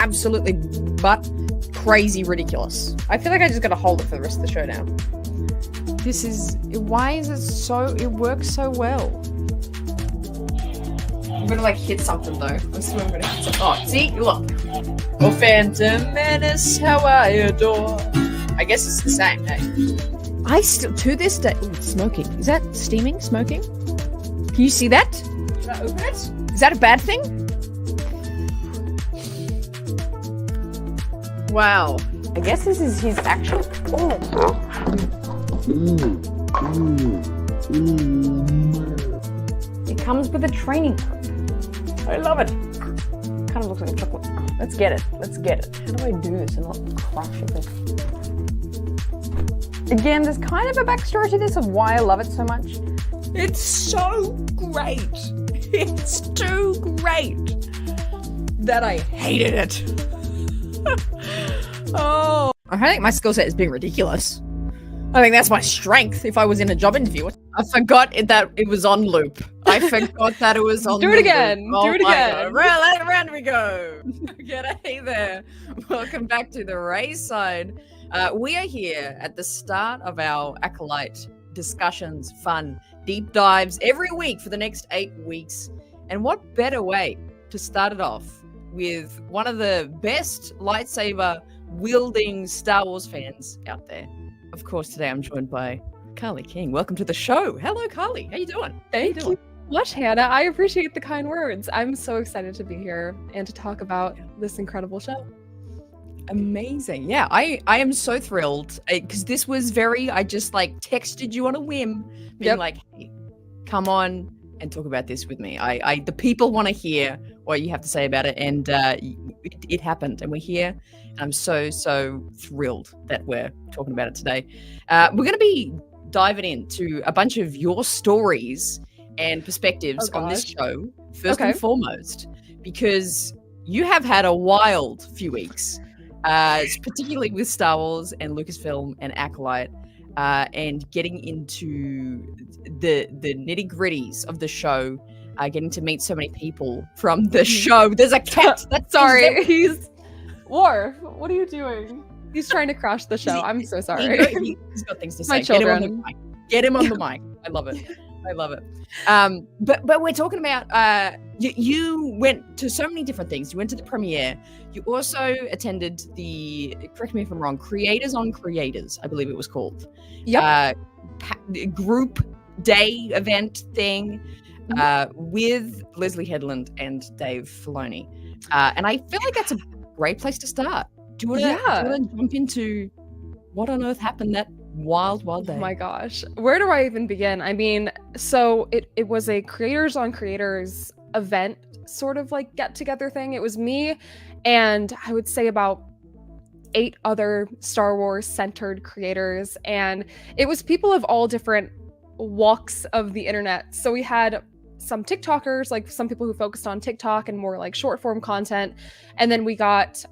absolutely but crazy ridiculous. I feel like I just gotta hold it for the rest of the show now. Why is it works so well? I'm gonna like hit something though. I swear I'm gonna hit something. Oh, see? Look. Oh, Phantom Menace, how I adore. I guess it's the same, hey? I still, to this day, ooh, it's smoking. Is that steaming? Smoking? Can you see that? Should I open it? Is that a bad thing? Wow. I guess this is his actual. Oh. It comes with a training. I love it. Kind of looks like a chocolate. Let's get it. Let's get it. How do I do this and not crash it? Again, there's kind of a backstory to this of why I love it so much. It's so great. It's too great that I hated it. Oh. I think my skill set is being ridiculous. I think that's my strength if I was in a job interview. I forgot that it was on loop. I forgot that it was on loop. Do it again. Do it again. Round we go. G'day there. Welcome back to the RaeSide. We are here at the start of our Acolyte discussions, fun, deep dives every week for the next 8 weeks. And what better way to start it off with one of the best lightsaber wielding Star Wars fans out there. Of course, today I'm joined by Carly King. Welcome to the show. Hello, Carly. How you doing? Thank you so much, Hannah. I appreciate the kind words. I'm so excited to be here and to talk about this incredible show. Amazing. Yeah, I am so thrilled because this was I just like texted you on a whim, being like, hey, come on and talk about this with me. The people want to hear what you have to say about it, and it happened, and we're here. And I'm so thrilled that we're talking about it today. We're going to be diving into a bunch of your stories and perspectives on this show, first and foremost, because you have had a wild few weeks, particularly with Star Wars and Lucasfilm and Acolyte, and getting into the nitty-gritties of the show, getting to meet so many people from the show. There's a cat. That's sorry. He's War. What are you doing? He's trying to crash the show. I'm so sorry. He's got things to say. My children. Get him on the mic. I love it. I love it. But we're talking about you went to so many different things. You went to the premiere. You also attended the, correct me if I'm wrong, Creators on Creators, I believe it was called. Yep. Group day event thing with Leslie Headland and Dave Filoni. And I feel like that's a great place to start. Do you want to jump into what on earth happened that wild day? Oh my gosh. Where do I even begin? I mean, so it was a Creators on Creators event, sort of like get-together thing. It was me and I would say about 8 other Star Wars centered creators, and it was people of all different walks of the internet. So we had some TikTokers, like some people who focused on TikTok and more like short form content. And then we got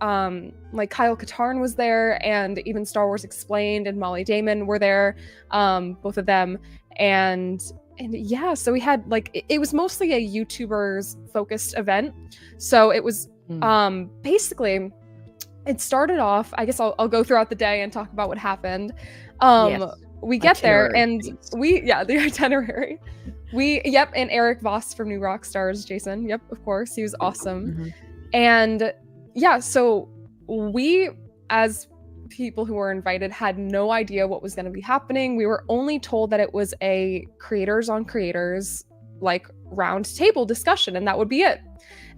like Kyle Katarn was there, and even Star Wars Explained and Molly Damon were there, both of them. And yeah, so we had like, it was mostly a YouTubers focused event. So it was basically, it started off, I guess I'll go throughout the day and talk about what happened. We get there and the itinerary. And Eric Voss from New Rock Stars, Jason. Yep, of course. He was awesome. Mm-hmm. And yeah, so we, as people who were invited, had no idea what was going to be happening. We were only told that it was a Creators on Creators, like, round table discussion, and that would be it.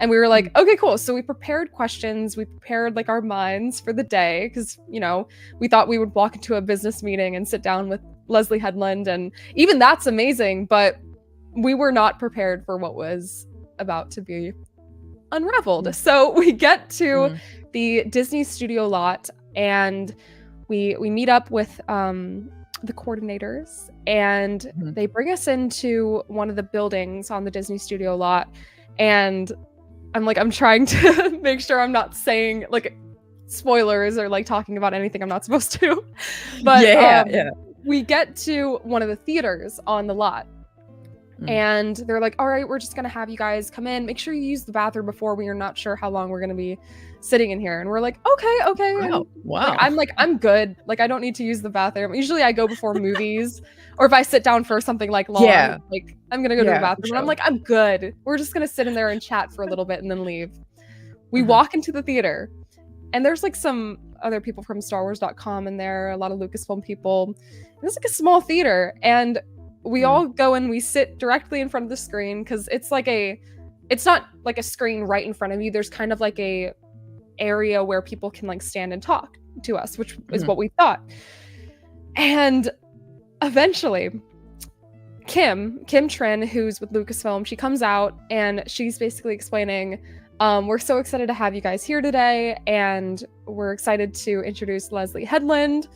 And we were like, okay, cool. So we prepared questions. We prepared like our minds for the day because, you know, we thought we would walk into a business meeting and sit down with Leslie Headland, and even that's amazing, but we were not prepared for what was about to be unraveled. So we get to the Disney studio lot, and we meet up with the coordinators, and they bring us into one of the buildings on the Disney studio lot. And I'm trying to make sure I'm not saying like spoilers or like talking about anything I'm not supposed to. But we get to one of the theaters on the lot. And they're like, all right, we're just going to have you guys come in. Make sure you use the bathroom before. We are not sure how long we're going to be sitting in here. And we're like, okay. Wow. Wow. I'm good. Like, I don't need to use the bathroom. Usually I go before movies or if I sit down for something like long, like I'm going to go to the bathroom. Sure. And I'm like, I'm good. We're just going to sit in there and chat for a little bit and then leave. We walk into the theater and there's like some other people from StarWars.com in there, a lot of Lucasfilm people. It's like a small theater, and we all go and we sit directly in front of the screen because it's not like a screen right in front of you. There's kind of like a area where people can like stand and talk to us, which is what we thought. And eventually Kim Trin, who's with Lucasfilm, she comes out and she's basically explaining, we're so excited to have you guys here today, and we're excited to introduce Leslie Headland.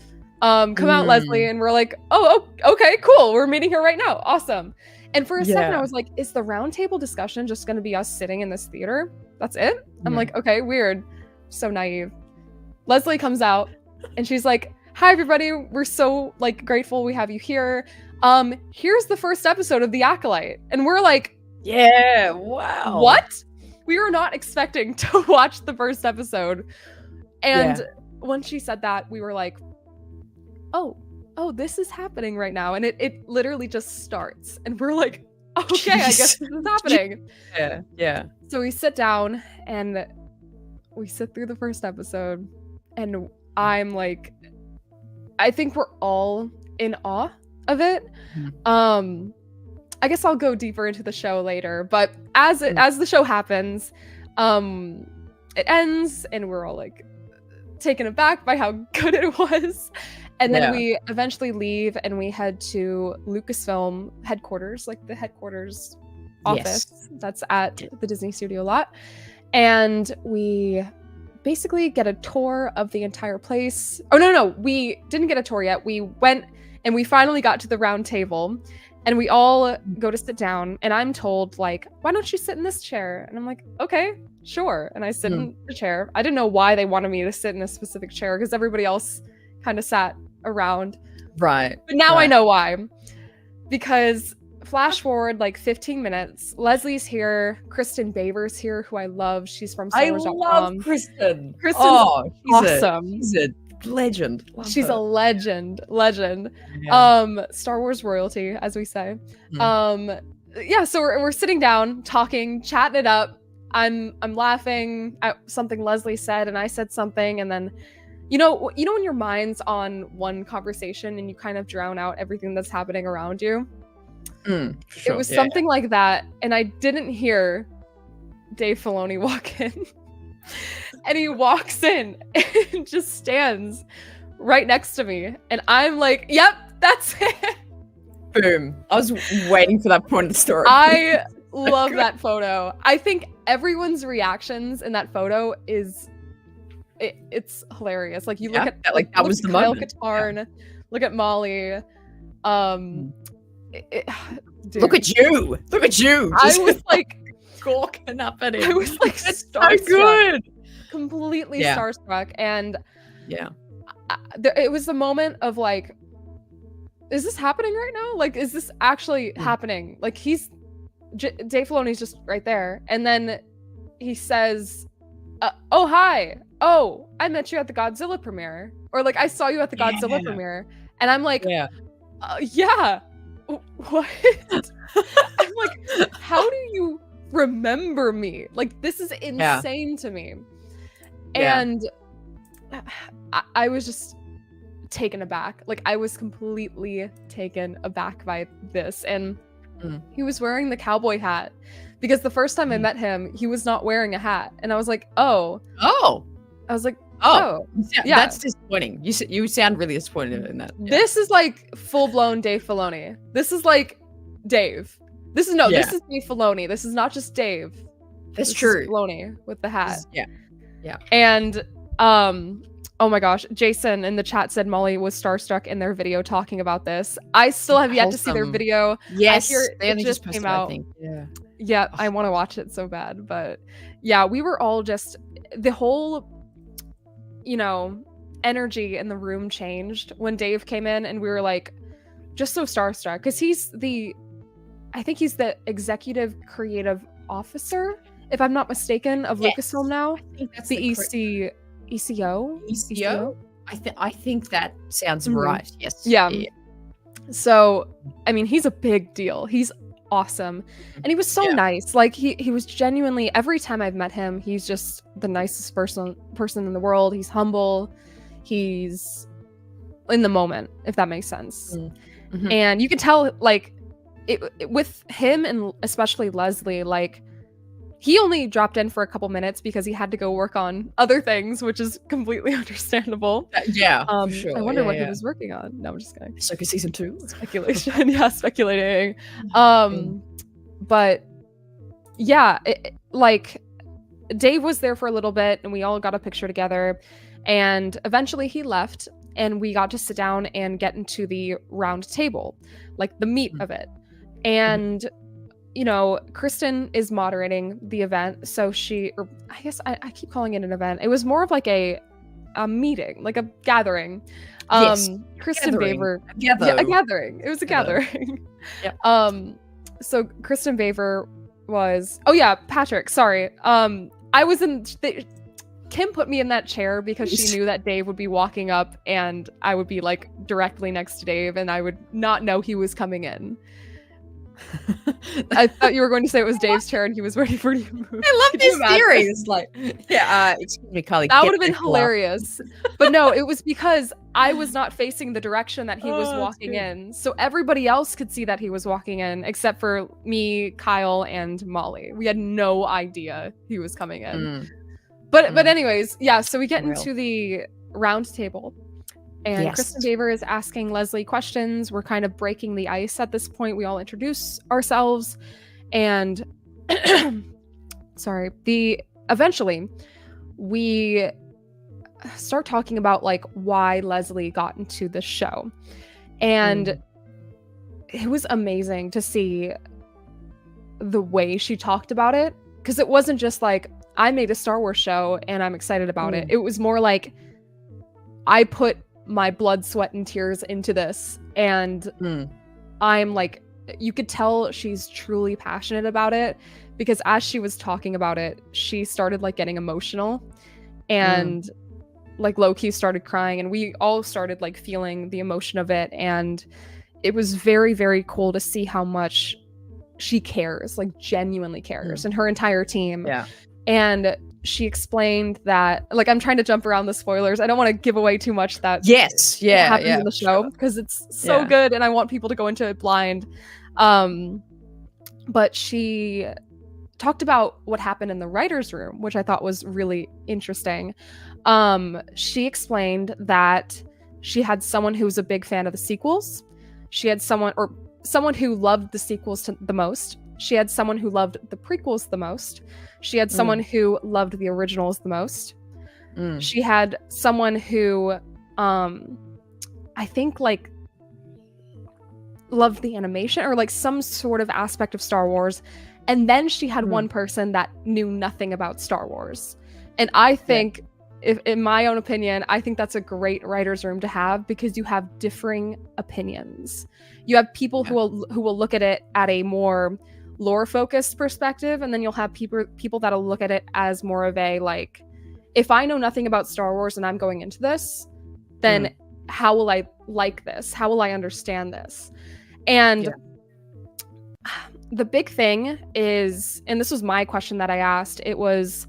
Come out, Leslie. And we're like, oh, okay, cool. We're meeting her right now. Awesome. And for a second, I was like, is the roundtable discussion just going to be us sitting in this theater? That's it? I'm like, okay, weird. So naive. Leslie comes out and she's like, hi, everybody. We're so like grateful we have you here. Here's the first episode of The Acolyte. And we're like, yeah, wow. What? We were not expecting to watch the first episode. And when she said that, we were like, oh, this is happening right now. And it literally just starts. And we're like, okay, I guess this is happening. Yeah. So we sit down and we sit through the first episode. And I'm like, I think we're all in awe of it. I guess I'll go deeper into the show later. But as the show happens, it ends and we're all like taken aback by how good it was. And then we eventually leave and we head to Lucasfilm headquarters, like the headquarters office that's at the Disney Studio lot. And we basically get a tour of the entire place. Oh, no, we didn't get a tour yet. We went and we finally got to the round table and we all go to sit down. And I'm told, like, why don't you sit in this chair? And I'm like, okay, sure. And I sit in the chair. I didn't know why they wanted me to sit in a specific chair because everybody else kind of sat around. Right. But now I know why. Because flash forward like 15 minutes, Leslie's here, Kristen Baver's here, who I love. She's from StarWars.com. I love Kristen. Kristen's awesome. She's a legend. She's a legend. Star Wars royalty, as we say. So we're sitting down, talking, chatting it up. I'm laughing at something Leslie said, and I said something, and then you know when your mind's on one conversation and you kind of drown out everything that's happening around you. Sure. It was something like that, and I didn't hear Dave Filoni walk in. And he walks in and just stands right next to me, and I'm like, yep, that's it. Boom. I was waiting for that point of the story. I love that photo. I think everyone's reactions in that photo is it's hilarious. Like you look at that was the Kyle moment. Katarn, look at Molly. Dude, look at you. I was like gawking up at him. I was like starstruck. So good. Completely starstruck. And it it was the moment of like, is this happening right now? Like, is this actually happening? Like Dave Filoni's just right there. And then he says, oh, hi. Oh, I met you at the Godzilla premiere. Or like, I saw you at the Godzilla premiere. And I'm like, yeah. What? I'm like, how do you remember me? Like, this is insane to me. And I was just taken aback. Like, I was completely taken aback by this. And he was wearing the cowboy hat because the first time I met him, he was not wearing a hat. And I was like, oh. I was like, oh. Yeah, that's disappointing. You sound really disappointed in that. This is like full-blown Dave Filoni. This is like Dave. This is Dave Filoni. This is not just Dave. That's true. Filoni with the hat. Yeah. And oh my gosh, Jason in the chat said Molly was starstruck in their video talking about this. I still have yet to see their video. Yes, they only just came out. I think. Yeah, I want to watch it so bad. But yeah, we were all just the whole, energy in the room changed when Dave came in, and we were like, just so starstruck because he's the I think he's the executive creative officer, if I'm not mistaken, of Lucasfilm now. I think that's the ECO. ECO? I think that sounds right. Yes. Yeah. So, I mean, he's a big deal. He's awesome. And he was so nice. Like he was genuinely, every time I've met him, he's just the nicest person in the world. He's humble. He's in the moment, if that makes sense. And you can tell, like, with him and especially Leslie, like, he only dropped in for a couple minutes because he had to go work on other things, which is completely understandable. For sure. I wonder what he was working on. No, I'm just kidding. So season 2? Speculation. Yeah, speculating. But yeah, like, Dave was there for a little bit and we all got a picture together, and eventually he left and we got to sit down and get into the round table, like the meat of it. And you know, Kristen is moderating the event, so I guess I keep calling it an event. It was more of like a meeting, like a gathering. Kristen Baver, a gathering. It was a gathering. So Kristen Baver was, Patrick. Sorry, I was in. Kim put me in that chair because she knew that Dave would be walking up, and I would be like directly next to Dave, and I would not know he was coming in. I thought you were going to say it was Dave's chair and he was ready for you to move. I love this theory. It's like, excuse me, Carly. That would have been hilarious. But no, it was because I was not facing the direction that he was walking in. So everybody else could see that he was walking in, except for me, Kyle, and Molly. We had no idea he was coming in. But anyways, so we get into the round table. And Kristen Baver is asking Leslie questions. We're kind of breaking the ice at this point. We all introduce ourselves. And eventually we start talking about like why Leslie got into the show. And it was amazing to see the way she talked about it. Because it wasn't just like, I made a Star Wars show and I'm excited about it. It was more like, I put my blood, sweat, and tears into this, and I'm like, you could tell she's truly passionate about it, because as she was talking about it, she started like getting emotional and like low-key started crying, and we all started like feeling the emotion of it. And it was very, very cool to see how much she cares, like genuinely cares, and her entire team. And she explained that, like, I'm trying to jump around the spoilers. I don't want to give away too much that happens in the show, because it's so good and I want people to go into it blind. But she talked about what happened in the writer's room, which I thought was really interesting. She explained that she had someone who was a big fan of the sequels. She had someone who loved the sequels the most. She had someone who loved the prequels the most. She had someone who loved the originals the most. She had someone who, I think, like, loved the animation or like some sort of aspect of Star Wars. And then she had one person that knew nothing about Star Wars. And I think, if, in my own opinion, I think that's a great writer's room to have, because you have differing opinions. You have people who will look at it at a more lore-focused perspective, and then you'll have people that'll look at it as more of a, like, if I know nothing about Star Wars and I'm going into this, then how will I like this? How will I understand this? And the big thing is, and this was my question that I asked, it was,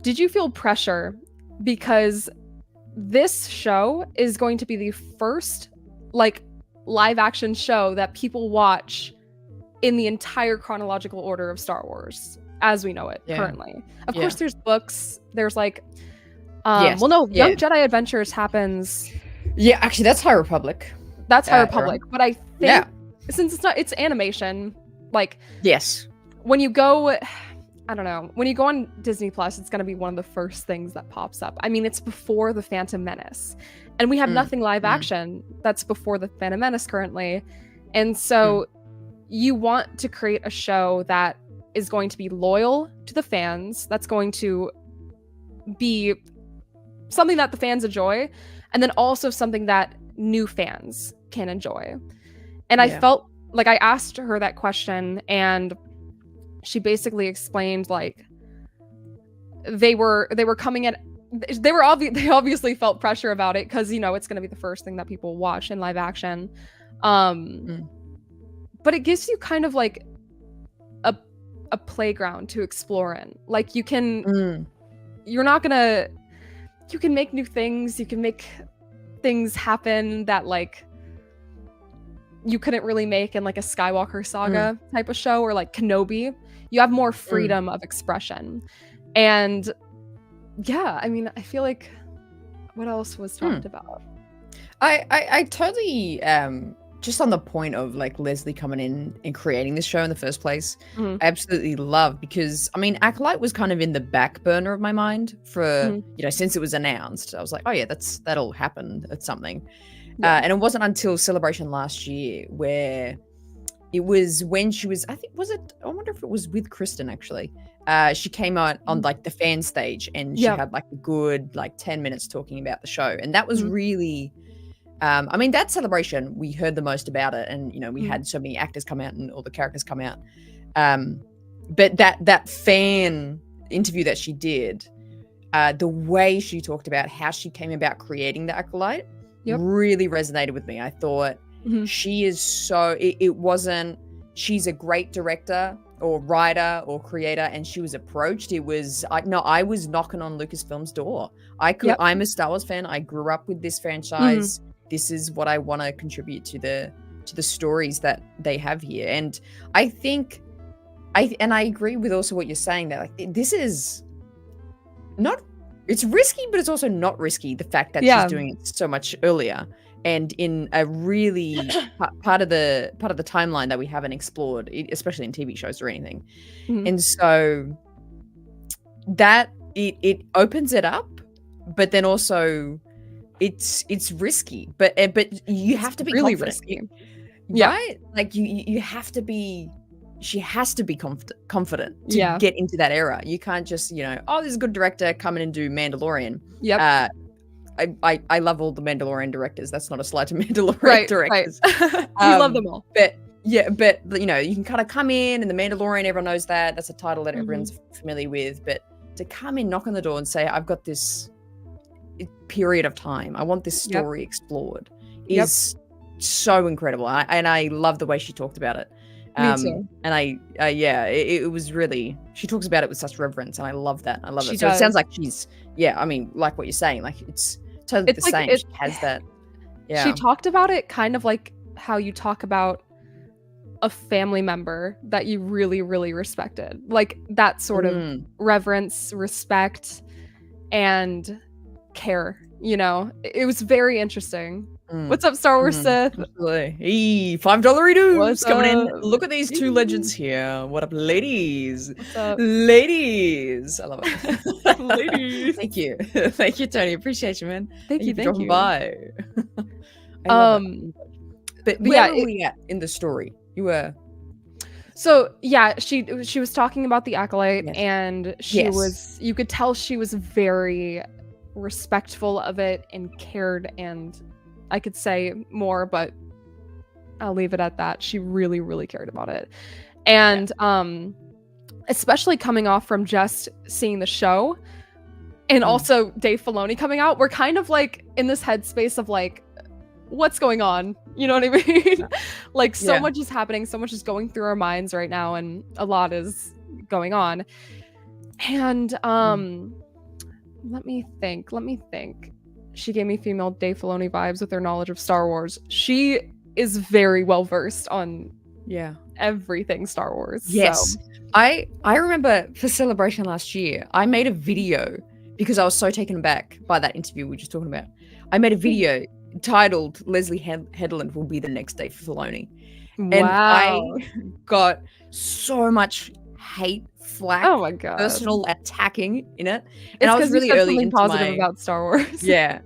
did you feel pressure? Because this show is going to be the first, like, live action show that people watch in the entire chronological order of Star Wars as we know it currently. Of course, there's books. There's like, Young Jedi Adventures happens. Yeah, actually, that's High Republic. That's High Republic. But I think since it's animation, like, when you go, I don't know, when you go on Disney Plus, it's gonna be one of the first things that pops up. I mean, it's before the Phantom Menace, and we have nothing live action that's before the Phantom Menace currently, and so. You want to create a show that is going to be loyal to the fans, that's going to be something that the fans enjoy, and then also something that new fans can enjoy. And I felt like I asked her that question, and she basically explained like they were coming at they obviously felt pressure about it because, you know, it's going to be the first thing that people watch in live action. But it gives you kind of like a playground to explore in. Like you can you're not gonna you can make new things, you can make things happen that like you couldn't really make in like a Skywalker saga type of show, or like Kenobi. You have more freedom of expression. And yeah, I mean, I feel like what else was talked about? I totally just on the point of like Leslie coming in and creating this show in the first place, I absolutely love, because I mean, Acolyte was kind of in the back burner of my mind for you know, since it was announced. I was like, oh yeah, that'll happen at something. And it wasn't until Celebration last year where it was when she was, I wonder if it was with Kristen actually. She came out on like the fan stage, and she had like a good like 10 minutes talking about the show. And that was really, I mean, that Celebration, we heard the most about it. And, you know, we had so many actors come out and all the characters come out. But that fan interview that she did, the way she talked about how she came about creating the Acolyte really resonated with me. I thought she is so, it wasn't, she's a great director or writer or creator, and she was approached. It was, I was knocking on Lucasfilm's door. I'm a Star Wars fan. I grew up with this franchise. This is what I want to contribute to the stories that they have here. And I think, I agree with also what you're saying, that like this is not, it's risky, but it's also not risky. The fact that she's doing it so much earlier and in a really part of the timeline that we haven't explored, especially in TV shows or anything. And so that it opens it up, but then also it's risky, but you have to be really confident, risky. Right? Like you have to be. She has to be confident to get into that era. You can't just, you know, oh, this is a good director, come in and do Mandalorian. I love all the Mandalorian directors. That's not a slight to Mandalorian directors. We love them all. But you know, you can kind of come in, and the Mandalorian, everyone knows that. That's a title that everyone's familiar with. But to come in, knock on the door and say, I've got this period of time, I want this story explored, is so incredible. And I love the way she talked about it. Me too. And it was really, she talks about it with such reverence, and I love that. She So does. it sounds like she's, I mean, like what you're saying, like it's totally the same. She has that. Yeah. She talked about it kind of like how you talk about a family member that you really, really respected. Like that sort of reverence, respect, and care, you know? It was very interesting. What's up, Star Wars Sith? Absolutely. Hey, $5 coming in. Look at these two legends here. What up, ladies? What's up? Ladies. I love it. Ladies. Thank you. Thank you, Tony. Appreciate you, man. Thank you. for dropping by. I love that. But where were we at in the story? You were... So yeah, she was talking about the Acolyte, and she was, you could tell she was very respectful of it and cared, and I could say more, but I'll leave it at that. She really, really cared about it. And especially coming off from just seeing the show and also Dave Filoni coming out, we're kind of like in this headspace of like, what's going on? You know what I mean? Like so much is happening, so much is going through our minds right now, and a lot is going on. And let me think. She gave me female Dave Filoni vibes with her knowledge of Star Wars. She is very well versed on everything Star Wars. Yes. So. I remember for Celebration last year, I made a video because I was so taken aback by that interview we were just talking about. I made a video titled Leslie Headland will be the next Dave Filoni. Wow. And I got so much hate, flack, oh my god, personal attacking in it. It's And I was really early into positive about Star Wars. Yeah.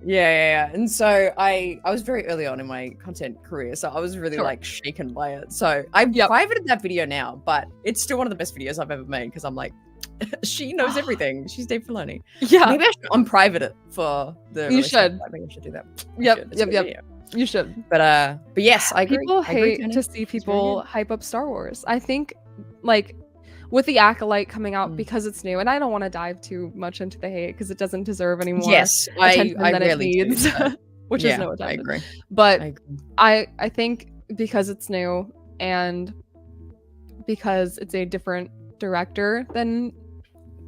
And so I was very early on in my content career, so I was really like shaken by it. So I privated that video now, but it's still one of the best videos I've ever made because I'm like, she knows everything. She's Dave Filoni. Yeah. Maybe I should unprivate it for the. You should. Maybe I should do that. Yep. You should. But yes, I agree. People hate to see people hype up Star Wars. I think, like, with the Acolyte coming out because it's new, and I don't want to dive too much into the hate because it doesn't deserve any more attention than it needs, which is no attention. I agree. But I think because it's new and because it's a different director than,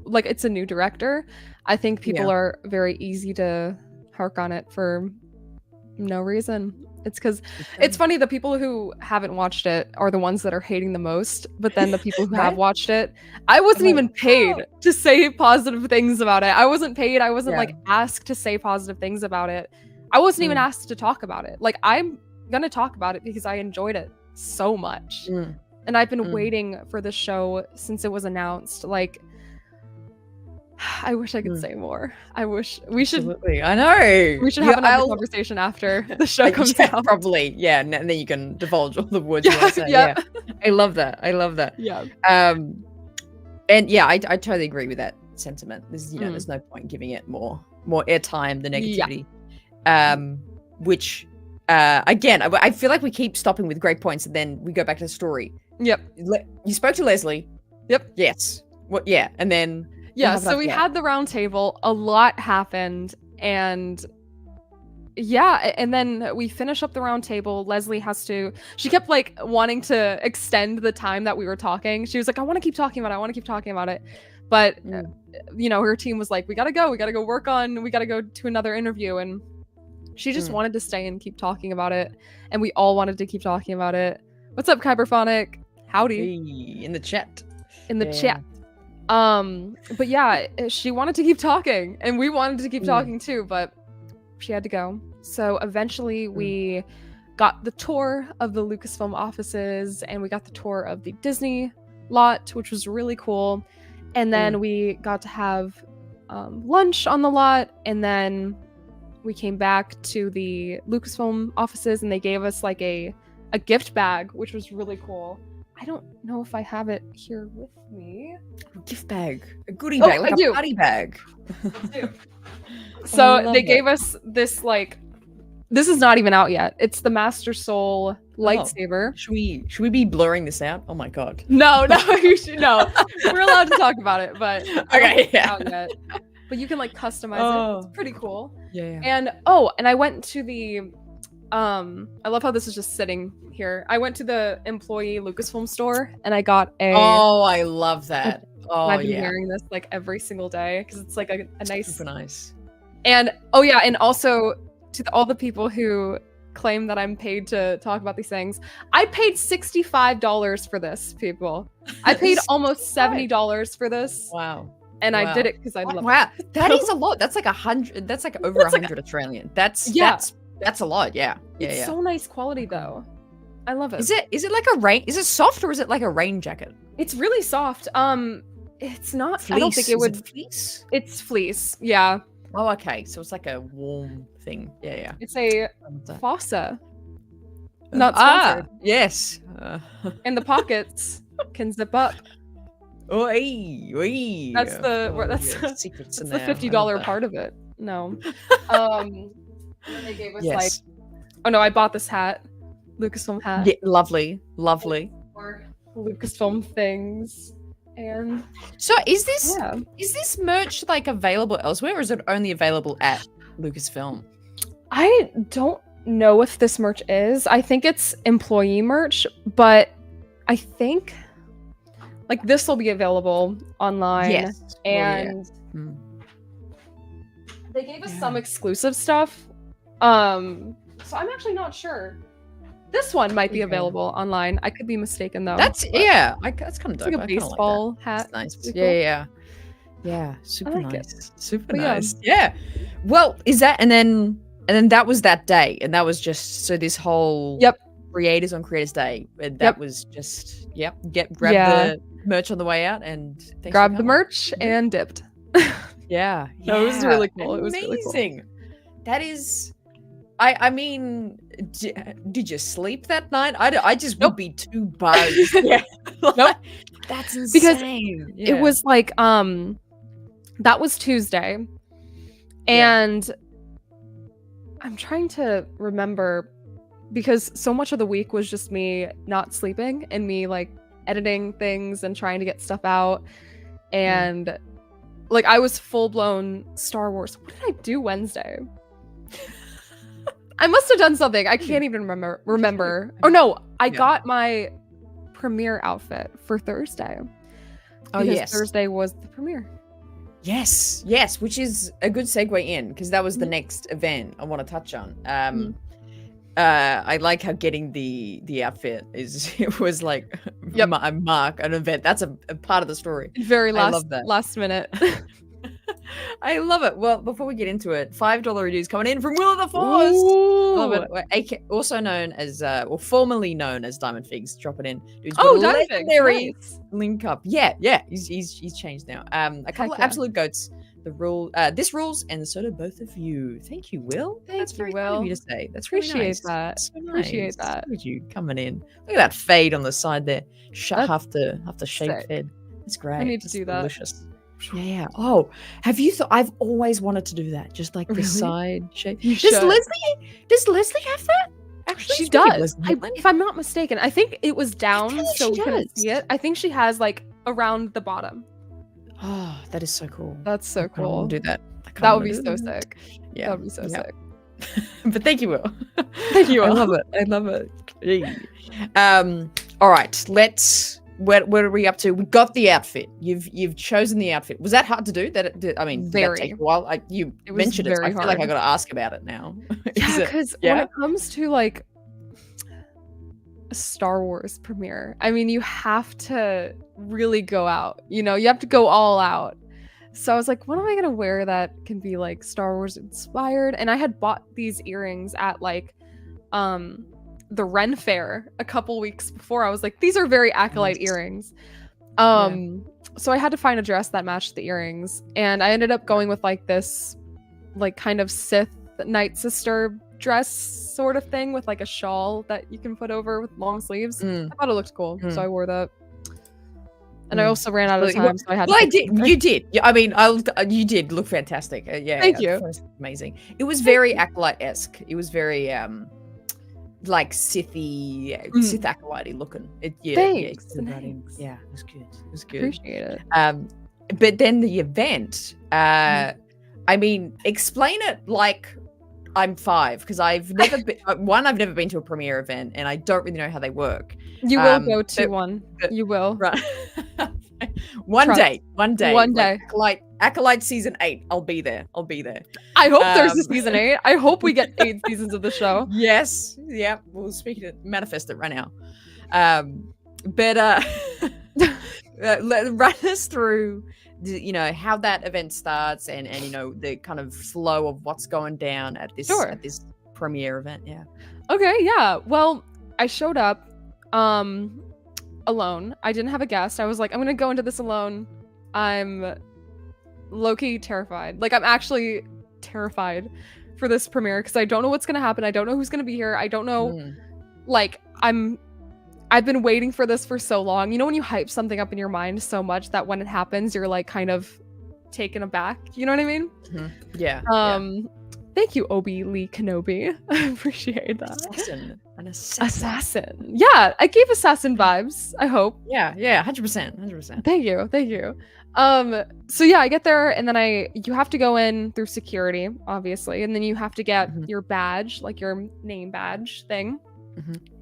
like, it's a new director, I think people are very easy to hark on it for no reason. It's because it's funny, the people who haven't watched it are the ones that are hating the most, but then the people who have watched it, I wasn't even paid to say positive things about it. I wasn't paid. I wasn't like asked to say positive things about it. I wasn't even asked to talk about it. Like, I'm gonna talk about it because I enjoyed it so much. And I've been waiting for the show since it was announced. Like, I wish I could say more. I wish we should. Absolutely. I know. We should have another conversation after the show comes out. Probably. Yeah. And then you can divulge all the words you want to say. Yeah. I love that. Yeah. And yeah, I totally agree with that sentiment. There's, there's no point giving it more airtime, the negativity. Which, again, I feel like we keep stopping with great points and then we go back to the story. Yep. You spoke to Leslie. Yep. Yes. What? Yeah. And then. Yeah, so we had the round table, a lot happened, and and then we finish up the round table. Leslie she kept like wanting to extend the time that we were talking. She was like, I want to keep talking about it. But, her team was like, we gotta go to another interview. And she just wanted to stay and keep talking about it. And we all wanted to keep talking about it. What's up, Kyberphonic? Howdy. Hey, in the chat. Chat. But yeah, she wanted to keep talking and we wanted to keep talking too, but she had to go. So eventually we got the tour of the Lucasfilm offices and we got the tour of the Disney lot, which was really cool. And then we got to have lunch on the lot, and then we came back to the Lucasfilm offices and they gave us like a gift bag, which was really cool. I don't know if I have it here with me. A gift bag. A goodie bag. Like a party bag. So they gave us this, like, this is not even out yet. It's the Master Soul lightsaber. Should we be blurring this out? Oh my god. No, you should. No. We're allowed to talk about it, but okay, out yet. But you can like customize it. It's pretty cool. Yeah. And I went to the I love how this is just sitting here. I went to the employee Lucasfilm store and I got I love that. I've been wearing this like every single day because it's like a nice, super nice. And and also to all the people who claim that I'm paid to talk about these things, I paid $65 for this, people. I paid almost $70 for this. Wow. And I did it because I love it. Wow, that is a lot. That's like 100. That's like over 100 Australian. That's a lot. Yeah. It's so nice quality though. I love it. Is it like a rain? Is it soft or is it like a rain jacket? It's really soft. It's not. Fleece. I don't think it would. Fleece. It's fleece. Yeah. Oh, okay. So it's like a warm thing. Yeah. It's a fossa. Not sponsored. Yes. And the pockets can zip up. Oi. That's the secrets that's the $50 part of it. No. They gave us like, oh no, I bought this hat, Lucasfilm hat. Yeah, lovely. Or Lucasfilm things. And so is this merch like available elsewhere, or is it only available at Lucasfilm? I don't know if this merch is. I think it's employee merch, but I think like this will be available online. Yes. And they gave us some exclusive stuff. So I'm actually not sure. This one might be available online. I could be mistaken though. That's kind of dope. It's like a baseball hat. That's nice. Cool. Yeah. Super nice. Super But nice. Yeah. Well, is that and then that was that day, and that was just so this whole Creators on Creators Day. That was just grab the merch on the way out and grab the merch and dipped. Yeah. It was really cool. Amazing. It was really cool. That is. I mean, did you sleep that night? I just would be too buzzed. Nope. That's insane. Because it was like that was Tuesday, and I'm trying to remember because so much of the week was just me not sleeping and me like editing things and trying to get stuff out. And like I was full blown Star Wars. What did I do Wednesday? I must have done something. I can't even remember. Oh no, I got my premiere outfit for Thursday. Oh yes, Thursday was the premiere. Yes, which is a good segue in because that was the next event I want to touch on. I like how getting the outfit it was like mark an event. That's a part of the story. Very I love that. last minute. I love it. Well, before we get into it, $5 reviews coming in from Will of the Force. Love it. Also known as, or formerly known as Diamond Figs, drop it in. Dude's got a legendary link up. Yeah, he's changed now. A couple of absolute goats. This rules, and so do both of you. Thank you, Will. That's very kind of you to say. That's really nice. That. So nice. Appreciate that. Look at you coming in. Look at that fade on the side there. Half the shape fade. That's great. I need to do that. Delicious. Yeah. Oh, have you thought? I've always wanted to do that. Just like the side shape. Does Leslie have that? Actually, she does. If I'm not mistaken, I think it was down so we couldn't see it. I think she has like around the bottom. Oh, that is so cool. That's so cool. I'll do that. That would be so sick. Yeah, that would be so sick. But thank you, Will. Thank you, Will. I love it. All right. What are we up to? We got the outfit. You've chosen the outfit. Was that hard to do? Did that take a while? You mentioned it. So I feel like I got to ask about it now. Yeah, because when it comes to like a Star Wars premiere, I mean, you have to really go out. You know, you have to go all out. So I was like, what am I gonna wear that can be like Star Wars inspired? And I had bought these earrings at like the Ren Fair a couple weeks before. I was like, these are very Acolyte earrings. So I had to find a dress that matched the earrings, and I ended up going with like this like kind of Sith Night Sister dress sort of thing with like a shawl that you can put over with long sleeves. I thought it looked cool, so I wore that. And I also ran out of time, so I had to. Well, you did. I mean, you did look fantastic. Thank you. Amazing. It was very Acolyte-esque. It was very like Sith Acolyte looking. Thanks. Yeah, it was good. It was good. Appreciate it. But then the event, I mean, explain it like I'm 5, because I've never been I've never been to a premiere event, and I don't really know how they work. You will go to one. You will. Right. One day. Acolyte season 8. I'll be there. I hope there's a season 8. I hope we get 8 seasons of the show. Yes. Yeah. We'll manifest it right now. But run us through, you know, how that event starts and you know the kind of flow of what's going down at this premiere event. Yeah. Okay. Yeah. Well, I showed up alone. I didn't have a guest. I was like, I'm gonna go into this alone. I'm low-key terrified. Like, I'm actually terrified for this premiere because I don't know what's gonna happen. I don't know who's gonna be here. I don't know. Like, I've been waiting for this for so long. You know when you hype something up in your mind so much that when it happens, you're like kind of taken aback. You know what I mean? Yeah. Thank you, Obi Lee Kenobi. I appreciate that. An assassin. Yeah, I gave assassin vibes, I hope. Yeah, 100%. Thank you. So yeah, I get there, and then you have to go in through security, obviously, and then you have to get your badge, like your name badge thing.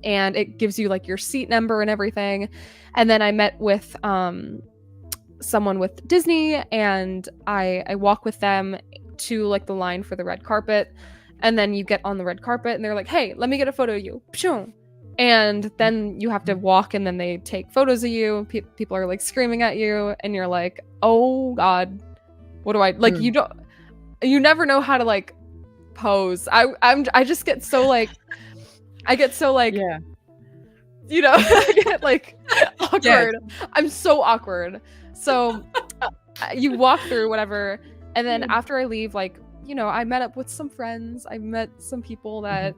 And it gives you like your seat number and everything. And then I met with someone with Disney, and I walk with them to like the line for the red carpet, and then you get on the red carpet and they're like, hey, let me get a photo of you. And then you have to walk, and then they take photos of you. People are like screaming at you, and you're like, oh god, what do I like? You never know how to like pose. I just get so like you know, I get like awkward. I'm so awkward. So you walk through whatever, and then after I leave, like, you know, I met up with some friends. I met some people that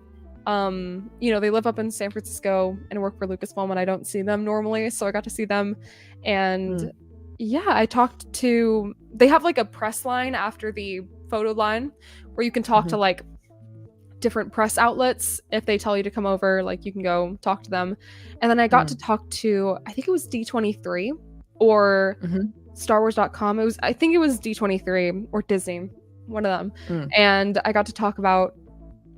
you know, they live up in San Francisco and work for Lucasfilm, and I don't see them normally, so I got to see them. And yeah, I talked to, they have like a press line after the photo line where you can talk to like different press outlets. If they tell you to come over, like you can go talk to them. And then I got to talk to, I think it was D23 or StarWars.com. I think it was D23 or Disney, one of them. And I got to talk about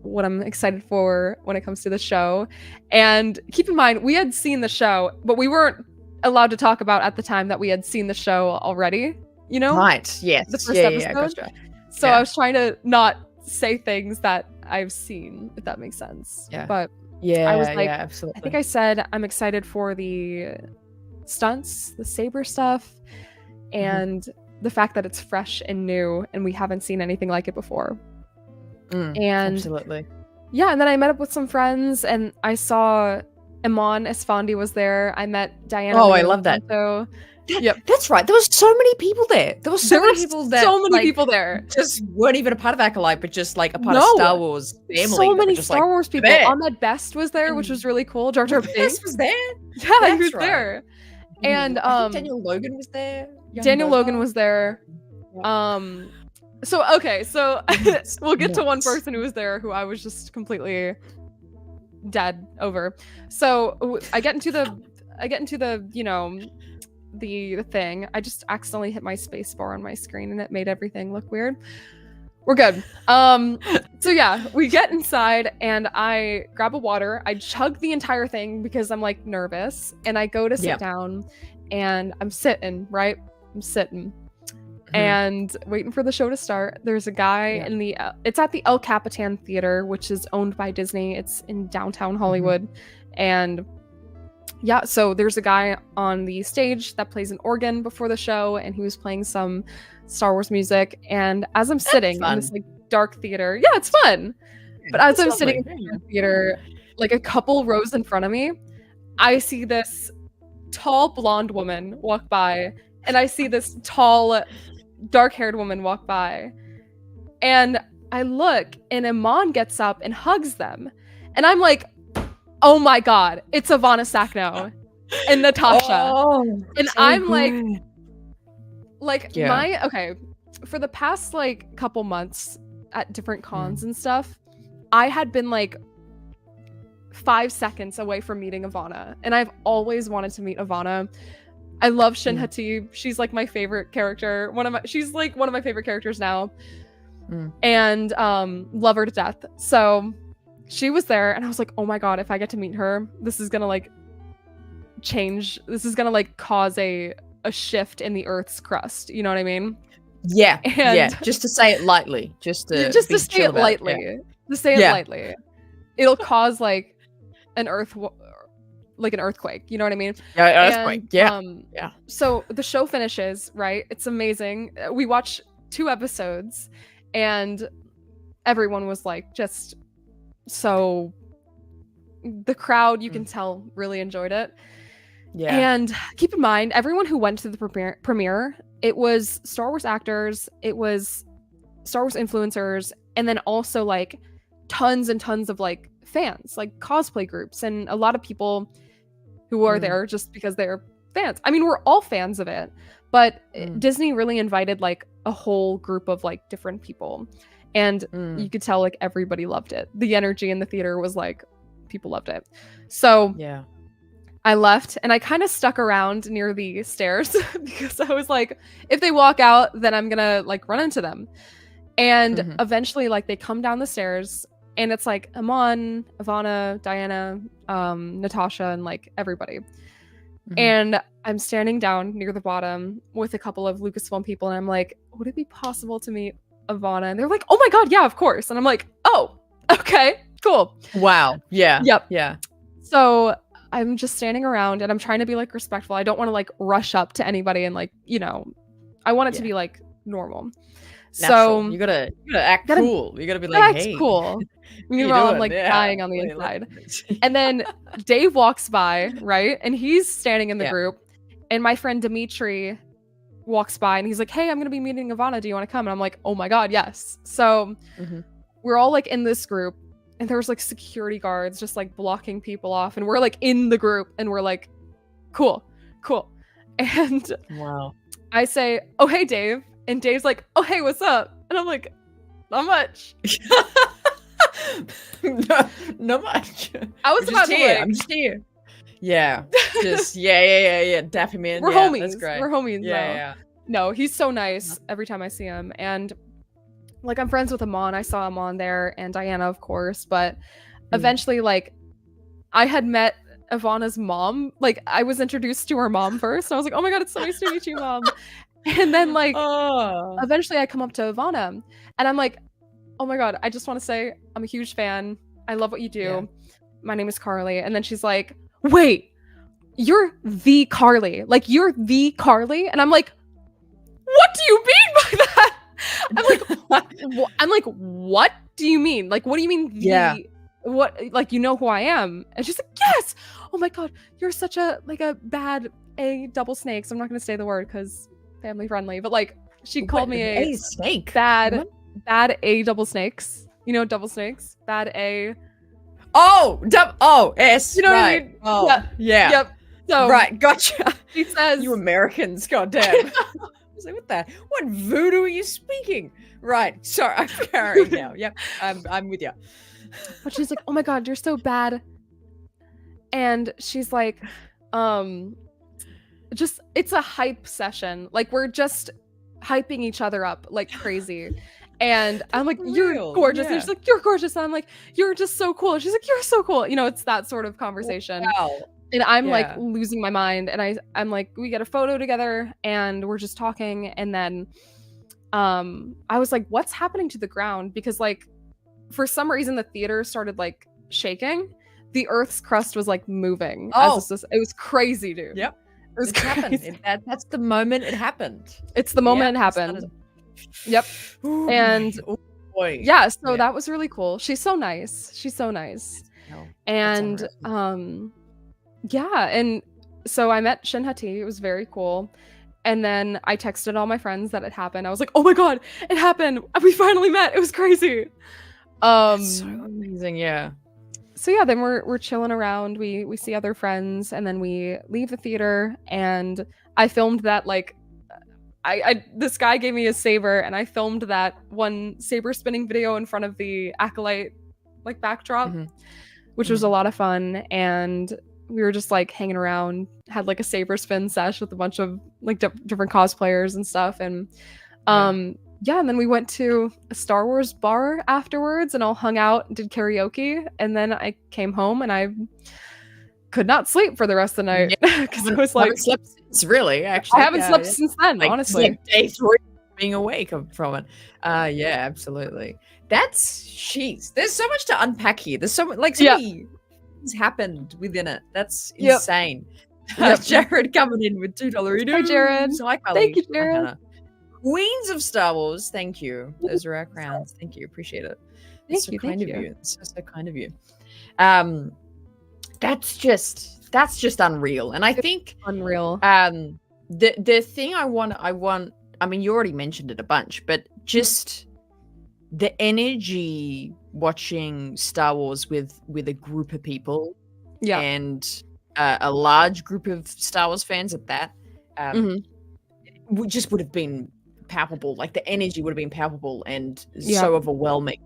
what I'm excited for when it comes to the show. And keep in mind, we had seen the show, but we weren't allowed to talk about at the time that we had seen the show already, you know? Right, yes. The first episode. Yeah, gotcha. So I was trying to not say things that I've seen, if that makes sense. Yeah. But I was like, absolutely. I think I said I'm excited for the stunts, the saber stuff, and the fact that it's fresh and new and we haven't seen anything like it before. And absolutely. Yeah, and then I met up with some friends and I saw Iman Esfandi was there. I met Diana. Oh, I love that. Yep, that's right. There was so many people there. There were so many people there. So many people there. Just weren't even a part of Acolyte, but just like a part of Star Wars family. So many Star Wars people. Ahmed Best was there, which was really cool. Jar Jar Binks was there. Yeah, he was there. And I think Daniel Logan was there. Daniel Logan was there. So we'll get to one person who was there who I was just completely dead over. So I get into the you know, the thing. I just accidentally hit my space bar on my screen and it made everything look weird. We're good. So yeah, we get inside and I grab a water. I chug the entire thing because I'm like nervous, and I go to sit down and I'm sitting, right? I'm sitting and waiting for the show to start. There's a guy in the it's at the El Capitan Theater, which is owned by Disney. It's in downtown Hollywood. And yeah, so there's a guy on the stage that plays an organ before the show, and he was playing some Star Wars music. And as I'm sitting in this like dark theater, yeah, it's fun. But as I'm sitting in the theater, like a couple rows in front of me, I see this tall blonde woman walk by, and I see this tall dark-haired woman walk by. And I look, and Iman gets up and hugs them. And I'm like, oh my god, it's Ivana Sakno and Natasha. And so I'm good. For the past like couple months at different cons and stuff, I had been like 5 seconds away from meeting Ivana, and I've always wanted to meet Ivana. I love Shin Hatib. She's like my favorite character. She's like one of my favorite characters now. And love her to death. So she was there, and I was like, oh my god, if I get to meet her, this is gonna like change. This is gonna like cause a shift in the Earth's crust. You know what I mean? Yeah. Just to say it lightly. Just to say it lightly. To say it lightly. It'll cause like an earthquake. You know what I mean? Yeah, earthquake. Yeah. So the show finishes, right? It's amazing. We watch 2 episodes, and everyone was like just so. The crowd, you can tell, really enjoyed it. Yeah. And keep in mind, everyone who went to the premiere, it was Star Wars actors, it was Star Wars influencers, and then also like tons and tons of like fans, like cosplay groups, and a lot of people who are there just because they're fans. I mean, we're all fans of it, but Disney really invited like a whole group of like different people, and you could tell like everybody loved it. The energy in the theater was like, people loved it. So yeah, I left and I kind of stuck around near the stairs because I was like, if they walk out, then I'm gonna like run into them. And eventually like they come down the stairs, and it's like Iman, Ivana, Diana, Natasha, and like everybody. And I'm standing down near the bottom with a couple of Lucasfilm people, and I'm like, would it be possible to meet Ivana? And they're like, oh my god, yeah, of course. And I'm like, oh, okay, cool. Wow. Yeah. Yep. Yeah. So I'm just standing around, and I'm trying to be like respectful. I don't want to like rush up to anybody and like, you know, I want it to be like normal. Natural. So you gotta act cool. You gotta be like, hey, cool. Meanwhile, I'm like dying on the inside. And then Dave walks by, right? And he's standing in the group. And my friend Dimitri walks by, and he's like, hey, I'm gonna be meeting Ivana. Do you want to come? And I'm like, oh my god, yes. So we're all like in this group, and there was like security guards just like blocking people off, and we're like in the group, and we're like, cool. And wow. I say, oh hey Dave. And Dave's like, oh, hey, what's up? And I'm like, not much. No, not much. I was I'm about just to here. like, I'm just here. Yeah. Just yeah. Dap him in. we're Yeah, homies. that's great. We're homies now. Yeah. No, he's so nice every time I see him. And like I'm friends with Amon. I saw Amon there and Diana, of course. But eventually, like, I had met Ivana's mom. Like, I was introduced to her mom first. And I was like, oh my god, it's so nice to meet you, mom. And then like eventually I come up to Ivana and I'm like, oh my god, I just want to say I'm a huge fan. I love what you do. Yeah. My name is Carly. And then she's like, wait, you're the Carly. Like, you're the Carly? And I'm like, what do you mean by that? I'm like, what do you mean? Like, what do you mean? What, like, you know who I am? And she's like, yes. Oh my god, you're such a bad A double snakes. I'm not gonna say the word because family friendly, but like she called me a snake. Bad A double snakes. You know, double snakes. Bad A. S. You know right. what I mean? Oh, yeah. Yep. So right, gotcha. She says, you Americans, goddamn. I was like, what voodoo are you speaking? Right. Sorry, I'm carrying now. Yep. I'm with you. But she's like, oh my god, you're so bad. And she's like, just it's a hype session. Like, we're just hyping each other up like crazy. And I'm like, you're gorgeous. And she's like, you're gorgeous. And I'm like, you're just so cool. And she's like, you're so cool. You know, it's that sort of conversation. Wow. And I'm like losing my mind. And I'm like, we get a photo together and we're just talking. And then I was like, what's happening to the ground? Because like for some reason the theater started like shaking. The Earth's crust was like moving. It was crazy, dude. Yep. It was happened. That's the moment it happened. It's the moment it happened. Yep. Ooh, and boy. Yeah, so that was really cool. She's so nice. No, and yeah, and so I met Shin Hati. It was very cool. And then I texted all my friends that it happened. I was like, oh my god, it happened. We finally met. It was crazy. That's so amazing, yeah. So yeah, then we're chilling around. We see other friends, and then we leave the theater. And I filmed that like, this guy gave me a saber, and I filmed that one saber spinning video in front of the Acolyte like backdrop, which was a lot of fun. And we were just like hanging around, had like a saber spin sesh with a bunch of like different cosplayers and stuff. And yeah, and then we went to a Star Wars bar afterwards and all hung out and did karaoke. And then I came home and I could not sleep for the rest of the night because I was like, haven't slept since, really. Actually, I haven't slept since then, like, honestly. Like day 3 being awake from it. Yeah, absolutely. There's so much to unpack here. There's so much, like, so many things happened within it. That's insane. Jared coming in with $2 Edo. Hi, Jared. Thank you, Jared. Queens of Star Wars, thank you. Those are our crowns. Thank you. Appreciate it. That's so kind of you. So kind of you. That's just unreal. And I think unreal. The thing I mean, you already mentioned it a bunch, but just the energy watching Star Wars with a group of people, and a large group of Star Wars fans at that, just would have been palpable. Like, the energy would have been palpable and so overwhelming.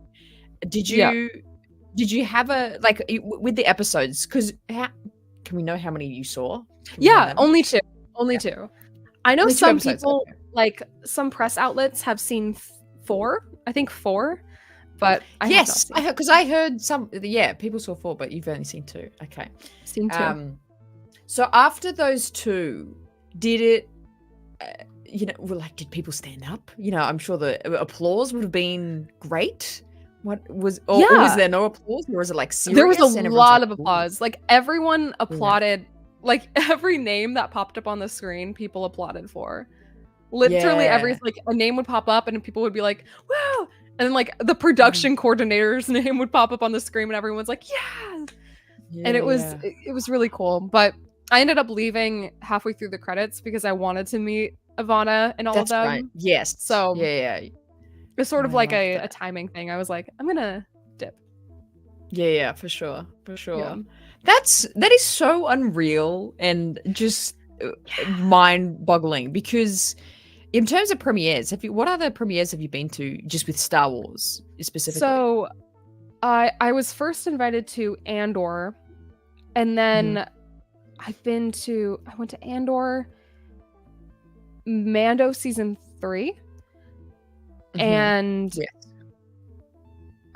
Did you have a, like, with the episodes, because can we know how many you saw? Only two. I know some people, like some press outlets have seen 4, I think 4, but because I heard some, people saw 4, but you've only seen 2. Okay. Seen 2. So after those 2, did it, did people stand up? I'm sure the applause would have been great. What was, or was there no applause, or was it like serious? There was a lot of applause. Like, everyone applauded. Like, every name that popped up on the screen, people applauded for. Literally every, like, a name would pop up and people would be like, wow. And then, like, the production coordinator's name would pop up on the screen and everyone's like, yeah. And it was really cool. But I ended up leaving halfway through the credits because I wanted to meet Ivana and all of them. Right. Yes. So it's sort of like a timing thing. I was like, I'm gonna dip. Yeah, for sure. Yeah. That is so unreal and just mind-boggling, because in terms of premieres, what other premieres have you been to just with Star Wars specifically? So I was first invited to Andor, and then I went to Andor, Mando season 3, and Yes.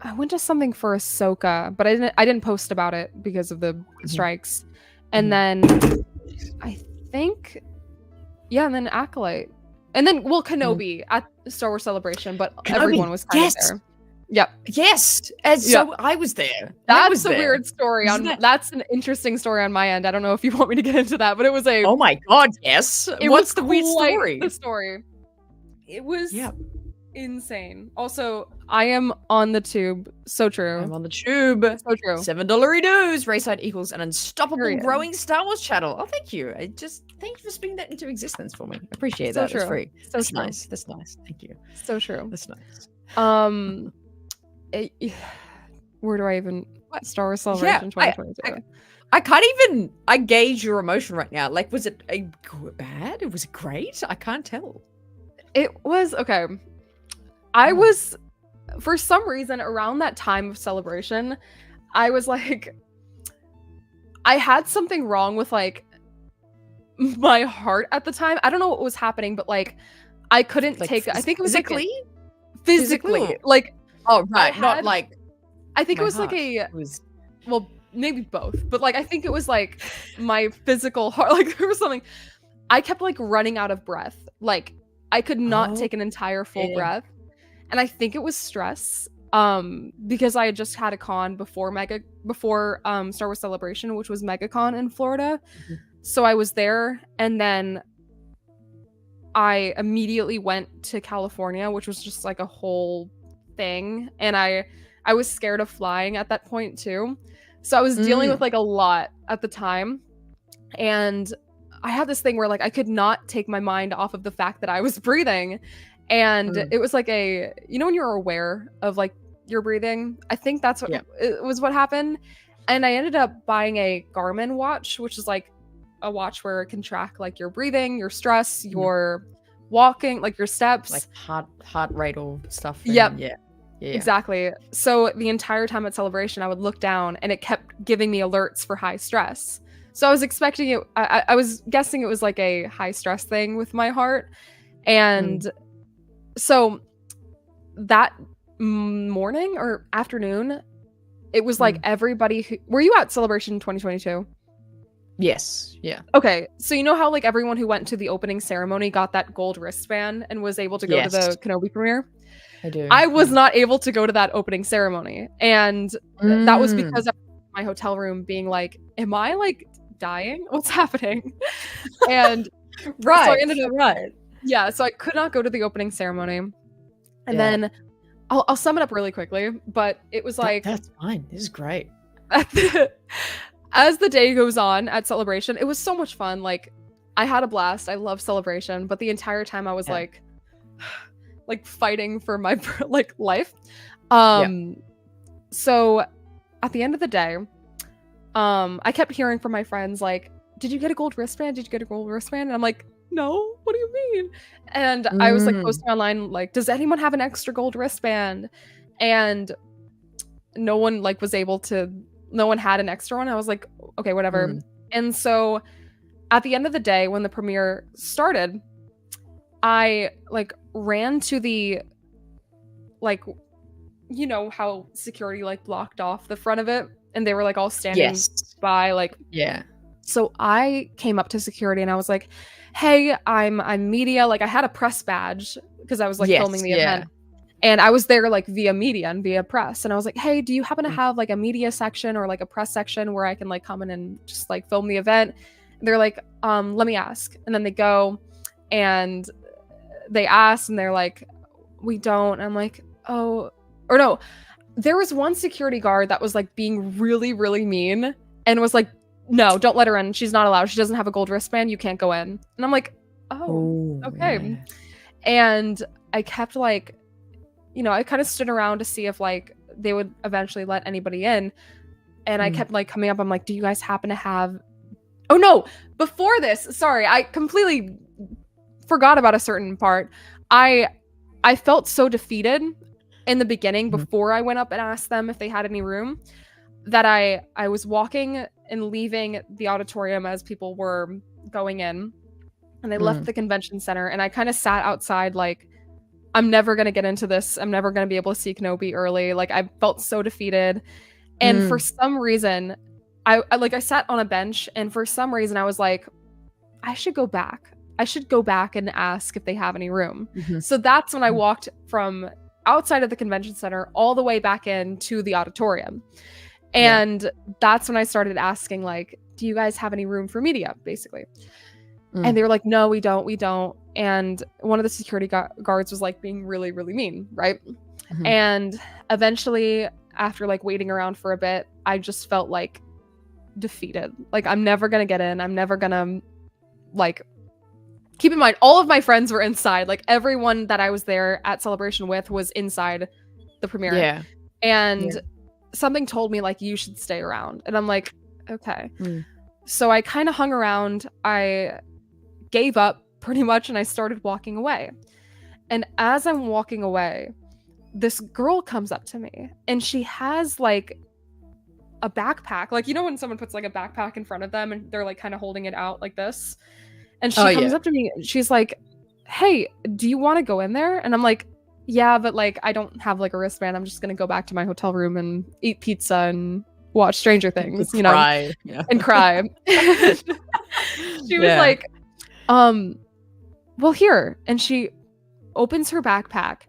I went to something for Ahsoka, but I didn't post about it because of the strikes. And then I think, and then Acolyte, and then Kenobi at Star Wars Celebration, but everyone was kind of there. Yep. Yes. And so I was there. That's a weird story. That's an interesting story on my end. I don't know if you want me to get into that, but it was a. Oh my god! Yes. What's the weird story? The story. It was insane. Also, I am on the tube. So true. I'm on the tube. So true. $7 dues. RaeSide equals an unstoppable growing Star Wars channel. Oh, thank you. Thank you for spinning that into existence for me. I appreciate that. It's free. That's nice. That's nice. Thank you. So true. That's nice. Where do I even Star Wars Celebration 2022? I can't even gauge your emotion right now. Like, was it bad? Was it great? I can't tell. It was okay. I was, for some reason, around that time of Celebration, I was like, I had something wrong with like my heart at the time. I don't know what was happening, but like I couldn't take it. I think it was physically. Like, oh right, not like. I think it was like well, maybe both, but like I think it was like my physical heart. Like there was something. I kept like running out of breath. Like I could not take an entire full breath. And I think it was stress, because I had just had a con before Star Wars Celebration, which was MegaCon in Florida. So I was there, and then I immediately went to California, which was just like a whole thing. And I was scared of flying at that point too. So I was dealing with like a lot at the time. And I had this thing where like I could not take my mind off of the fact that I was breathing. And it was like when you're aware of like your breathing, I think that's what it was what happened. And I ended up buying a Garmin watch, which is like a watch where it can track like your breathing, your stress, your walking, like your steps, like heart rate or stuff. Yeah, exactly. So the entire time at Celebration, I would look down and it kept giving me alerts for high stress. So I was expecting it. I was guessing it was like a high stress thing with my heart. And so that morning or afternoon, it was like everybody were you at Celebration 2022? Yes. Yeah. Okay. So you know how like everyone who went to the opening ceremony got that gold wristband and was able to go to the Kenobi premiere? I do. I was not able to go to that opening ceremony. And that was because of my hotel room being like, am I like dying? What's happening? And so I ended up so I could not go to the opening ceremony. And then I'll sum it up really quickly, but it was like that's fine. This is great. As the day goes on at Celebration, it was so much fun. Like I had a blast. I love Celebration, but the entire time I was like fighting for my like life. So at the end of the day, I kept hearing from my friends like, did you get a gold wristband? Did you get a gold wristband? And I'm like, no, what do you mean? And I was like posting online like, does anyone have an extra gold wristband? And no one like was able to, no one had an extra one. I was like, okay, whatever. And so at the end of the day, when the premiere started, I like ran to the, like, you know how security like blocked off the front of it and they were like all standing by like, so I came up to security and I was like, hey, I'm media. Like I had a press badge because I was like filming the event. And I was there like via media and via press. And I was like, hey, do you happen to have like a media section or like a press section where I can like come in and just like film the event? And they're like, let me ask. And then they go and they ask and they're like, we don't. And I'm like, oh, or no. There was one security guard that was like being really, really mean and was like, no, don't let her in. She's not allowed. She doesn't have a gold wristband. You can't go in. And I'm like, oh, okay. Man. And I kept like, you know, I kind of stood around to see if like they would eventually let anybody in. And I kept like coming up. I'm like, do you guys happen to have, oh no, before this, sorry, I completely forgot about a certain part. I felt so defeated in the beginning, Mhm. before I went up and asked them if they had any room, that I was walking and leaving the auditorium as people were going in, and I left the convention center, and I kind of sat outside like, I'm never going to get into this. I'm never going to be able to see Kenobi early. Like, I felt so defeated. And for some reason, I sat on a bench, and for some reason I was like, I should go back. I should go back and ask if they have any room. So that's when I walked from outside of the convention center all the way back into the auditorium. And that's when I started asking, like, do you guys have any room for media, basically? And they were like, no, we don't. And one of the security guards was like being really, really mean, right? And eventually, after like waiting around for a bit, I just felt like defeated. Like, I'm never gonna get in. I'm never gonna, like, keep in mind, all of my friends were inside. Like, everyone that I was there at Celebration with was inside the premiere. And something told me, like, you should stay around. And I'm like, okay. So I kind of hung around. I gave up pretty much, and I started walking away. And as I'm walking away, this girl comes up to me, and she has like a backpack. Like, you know when someone puts like a backpack in front of them and they're like kind of holding it out like this? And she comes up to me, and she's like, hey, do you want to go in there? And I'm like, yeah, but like, I don't have like a wristband. I'm just gonna go back to my hotel room and eat pizza and watch Stranger Things, you know, and cry. She was like, well, here. And she opens her backpack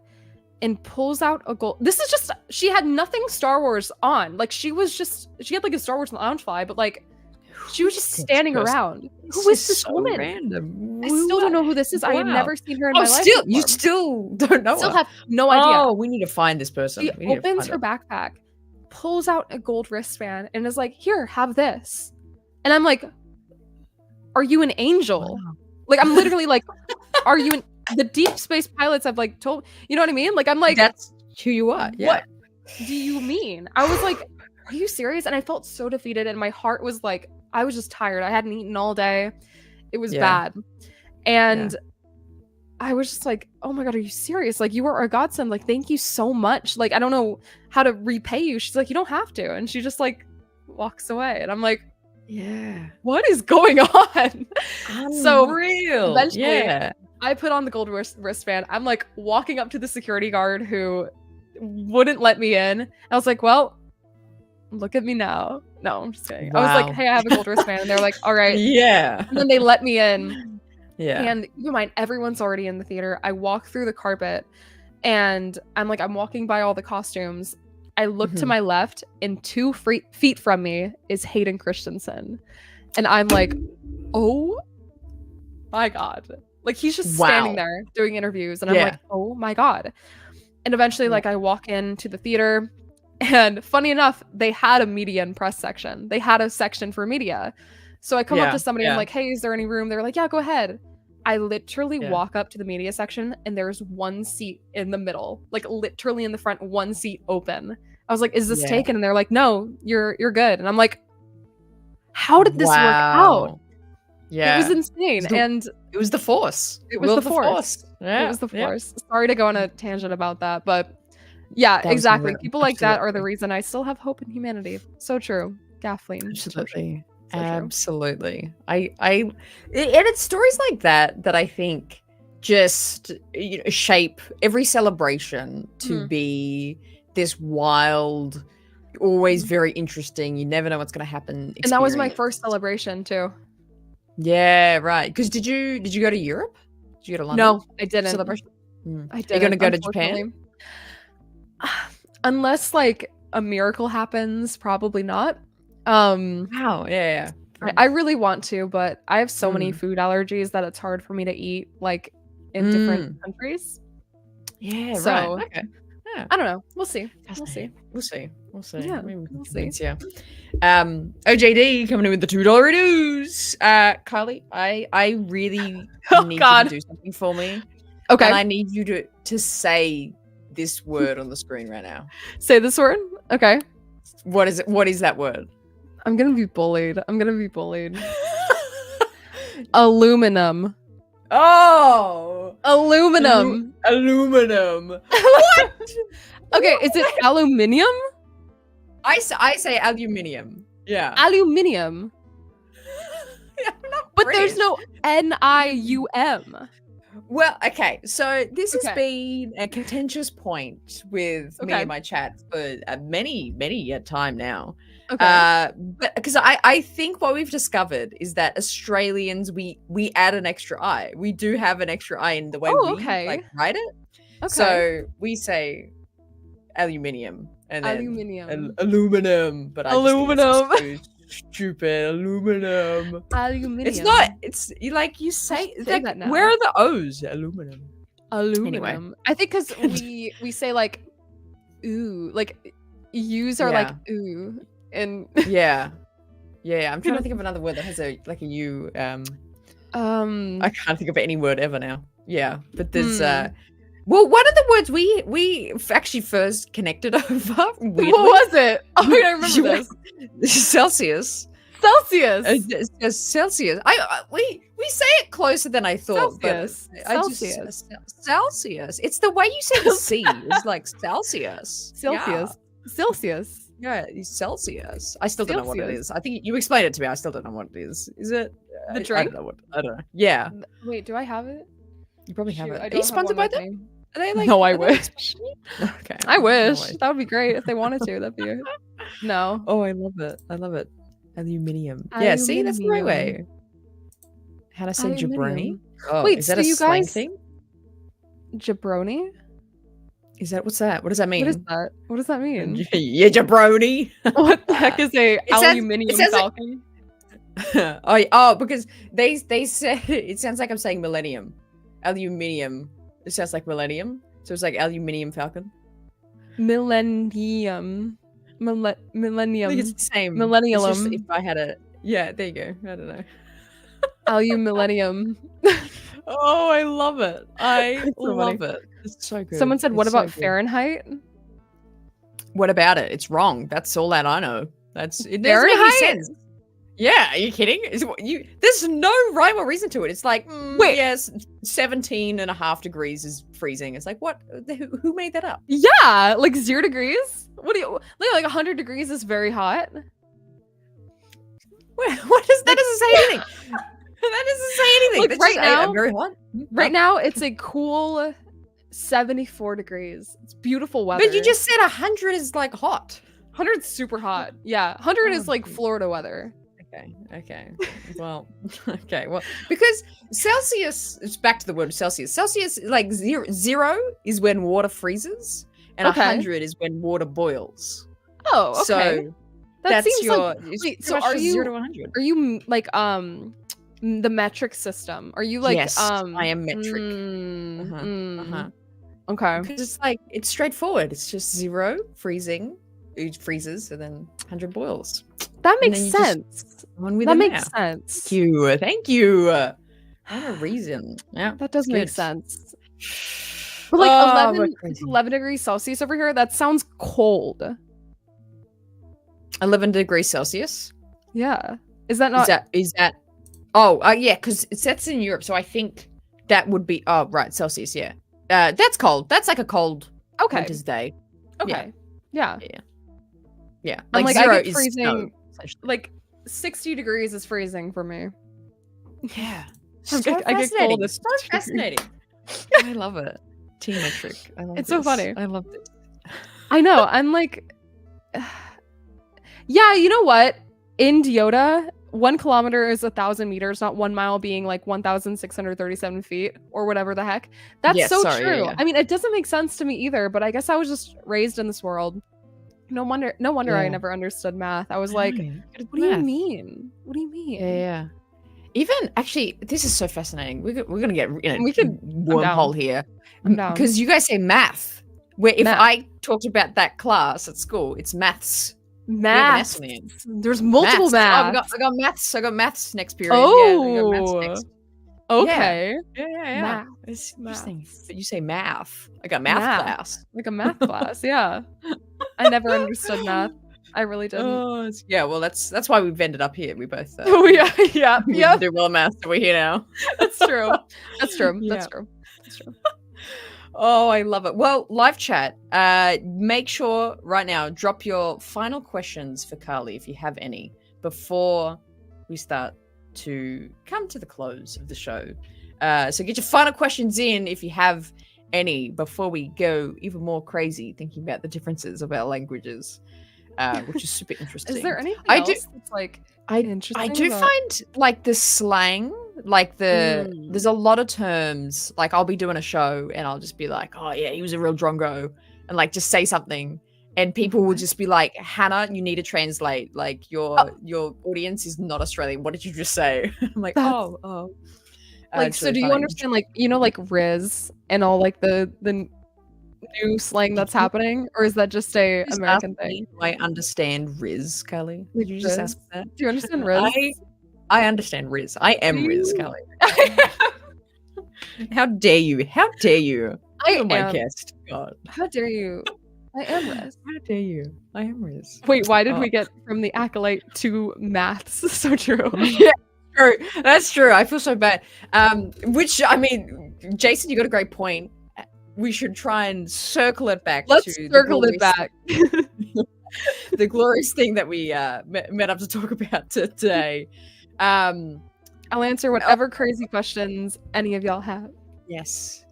and pulls out a gold. This is just, she had nothing Star Wars on. Like, she had like a Star Wars loungefly, but like, she was just standing around. Who is this woman? Random. I still don't know who this is. I have never seen her in my life. You still don't know. Still have no idea. Oh, we need to find this person. She opens her backpack, pulls out a gold wristband, and is like, here, have this. And I'm like, are you an angel? Wow. Like, I'm literally like, are you the deep space pilots have like told, you know what I mean? Like, I'm like, that's who you are. Yeah. What do you mean? I was like, are you serious? And I felt so defeated, and my heart was like, I was just tired. I hadn't eaten all day. It was bad. And I was just like, oh my God, are you serious? Like, you are a godsend. Like, thank you so much. Like, I don't know how to repay you. She's like, you don't have to. And she just like walks away. And I'm like, what is going on? So eventually I put on the gold wristband. I'm like walking up to the security guard who wouldn't let me in. I was like, well, look at me now. No, I'm just kidding. I was like, hey, I have a gold wristband. And they're like, all right. And then they let me in. And keep in mind, everyone's already in the theater. I walk through the carpet, and I'm walking by all the costumes. I look to my left, and 2 feet from me is Hayden Christensen. And I'm like, oh my God. Like, he's just standing there doing interviews. And I'm like, oh my God. And eventually, like, I walk into the theater, and funny enough, they had a media and press section. They had a section for media. So I come up to somebody, I'm like, hey, is there any room? They're like, yeah, go ahead. I literally walk up to the media section, and there's 1 seat in the middle, like literally in the front, 1 seat open. I was like, is this taken? And they're like, no, you're good. And I'm like, how did this work out? It was insane. And it was the Force. It was the Force. It was the Force. Sorry to go on a tangent about that, but exactly. People like that are the reason I still have hope in humanity. So true. Kathleen. Absolutely. So absolutely. And it's stories like that I think just, you know, shape every celebration to be this wild, always very interesting, you never know what's going to happen experience. And that was my first celebration too. Yeah, right. Because did you go to Europe? Did you go to London? No, I didn't. Celebration? I didn't. Are you going to go to Japan? Unless like a miracle happens, probably not. Wow. Yeah. I really want to, but I have so many food allergies that it's hard for me to eat like in different countries. Yeah. So, right. Okay. Yeah. I don't know. We'll see. We'll see. Yeah, we'll see. Yeah. OJD coming in with the $2 news. Kylie, I really need you to do something for me. Okay. And I need you to say this word on the screen right now. Say this word? Okay. What is it? What is that word? I'm gonna be bullied. Aluminum. Oh, aluminum. Aluminum. What? Okay, is it aluminium? I say aluminium. Yeah. Aluminium. Yeah, I'm not But British. there's no Nium. Well, okay, so this has Okay. been a contentious point with me Okay. and my chat for many a time now. Okay. But because I think what we've discovered is that Australians we add an extra I. We do have an extra I in the way Oh, we okay. like write it. Okay. So we say aluminium and then Aluminium. aluminum, but I Aluminum. just think it's so stupid. Aluminum. Aluminium. It's not. It's like you say. say Like, that now. where are the O's? Aluminum. Aluminum. Anyway. I think because we say like ooh, like U's are like ooh, and Yeah. I'm trying to think of another word that has a U. I can't think of any word ever now. Yeah, but there's well, one of the words we actually first connected over. what was it? Oh, I remember this. Celsius. Celsius. Celsius. We say it closer than I thought. Celsius. Celsius. It's the way you say the C. It's like Celsius. Celsius. Yeah, Celsius. I still don't know what it is. I think you explained it to me. I still don't know what it is. Is it the drink? I don't know. Yeah. Wait, do I have it? You probably have it. I Are you sponsored by them? Are they like? No, I wish. Okay. I wish. No way. That would be great if they wanted to. That'd be no. Oh, I love it. Aluminium. Yeah, see, that's the right way. How to say jabroni? Oh, wait, is that so a you slang guys thing? Jabroni? Is that what's that? What does that mean? What is that? What does that mean? Yeah, jabroni. What the heck is a aluminium falcon? Because they said it sounds like I'm saying millennium. Aluminium. It sounds like millennium. So it's like aluminium falcon. Millennium. Millennium. I think it's the same. Millennium. It's just if I had a there you go. I don't know. Millennium. Oh, I love it. I So love funny. it. It's so good. Someone said, It's "What so about good. Fahrenheit?" What about it? It's wrong. That's all that I know. It doesn't make any Fahrenheit? sense. Yeah, are you kidding? There's no rhyme or reason to it. It's like, Wait. yes, 17.5 degrees is freezing. It's like, what? Who made that up? Yeah, like 0 degrees. What do you like? 100 degrees is very hot. What does that doesn't say anything? That doesn't say anything. Like, That's right just, now- I'm very hot. Right now, it's a cool 74 degrees. It's beautiful weather. But you just said 100 is like hot. 100's super hot. Yeah, 100 is Oh, like geez. Florida weather. Okay. Well, okay. Well, because Celsius, it's back to the word Celsius. Celsius, like zero is when water freezes, and Okay. 100 is when water boils. Oh, okay. So that that's seems your. like. it's Wait, pretty so much are just you 0 to 100? are you like the metric system? Are you like Yes, I am metric. Okay. Because it's like it's straightforward. It's just 0 freezing, it freezes, and then 100 boils. That And makes then you just sense. One with That it makes now. sense. Thank you. What a reason. Yeah. That does make good. sense. But like Oh, we're 11, crazy. 11 degrees Celsius over here, that sounds cold. 11 degrees Celsius. Yeah. Is that not Is that? Oh, yeah, because that's in Europe, so I think that would be. Oh, right, Celsius. Yeah, that's cold. That's like a cold okay? winter's day. Okay. Yeah. Yeah, I'm like like, I 0 get is freezing- snow, essentially. Like 60 degrees is freezing for me. Yeah, I get cold fascinating. at So 60 fascinating. I love it. Team metric. I love It's so this. funny. I love this. I know. I'm like, yeah. You know what? In Diota, 1 kilometer is 1,000 meters, not 1 mile being like 1,637 feet or whatever the heck. That's Yeah, so sorry, true. yeah. I mean, it doesn't make sense to me either. But I guess I was just raised in this world. No wonder I Yeah. never understood math. I was like, Right. what do you mean? What do you mean? Yeah. Even actually, this is so fascinating. We're gonna get We could- wormhole here I'm down. because you guys say math. Where if Math. I talked about that class at school, it's maths. Math. S in it. There's multiple Maths. math. I got maths. I got maths next period. Yeah, we got maths Oh. next. Okay. Yeah. Math. It's interesting. Maths. But you say math. I got math Math. class. Like a math class. Yeah. I never understood math. I really didn't. Oh, yeah. Well, that's why we've ended up here. We both. Oh yeah. we Yeah. do well in maths, so we're here now. That's true. That's true. Yeah. That's true. That's true. Oh, I love it. Well, live chat. Make sure right now, drop your final questions for Carly if you have any before we start to come to the close of the show. So get your final questions in if you have any before we go even more crazy thinking about the differences of our languages, which is super interesting. Is there anything I else do, that's like I interesting? do find like the slang, like there's a lot of terms. Like I'll be doing a show and I'll just be like, oh yeah, he was a real drongo, and like just say something, and people will just be like, Hannah, you need to translate. Like your audience is not Australian. What did you just say? I'm like, oh. Like, so do you understand, like, like Riz and all like the new slang that's happening, or is that just a American thing? Do I understand Riz, Kelly? Did you just ask that? Do you understand Riz? I understand Riz. I am Riz, Kelly. How dare you? How dare you? I am my guest. God. How dare you? I am Riz. How dare you? I am Riz. Wait, why did we get from the Acolyte to maths? So true. Yeah. True. That's true. I feel so bad. Which, I mean, Jason, you got a great point. We should try and circle it back. Let's circle it back. The glorious thing that we met up to talk about today. I'll answer whatever crazy questions any of y'all have. Yes.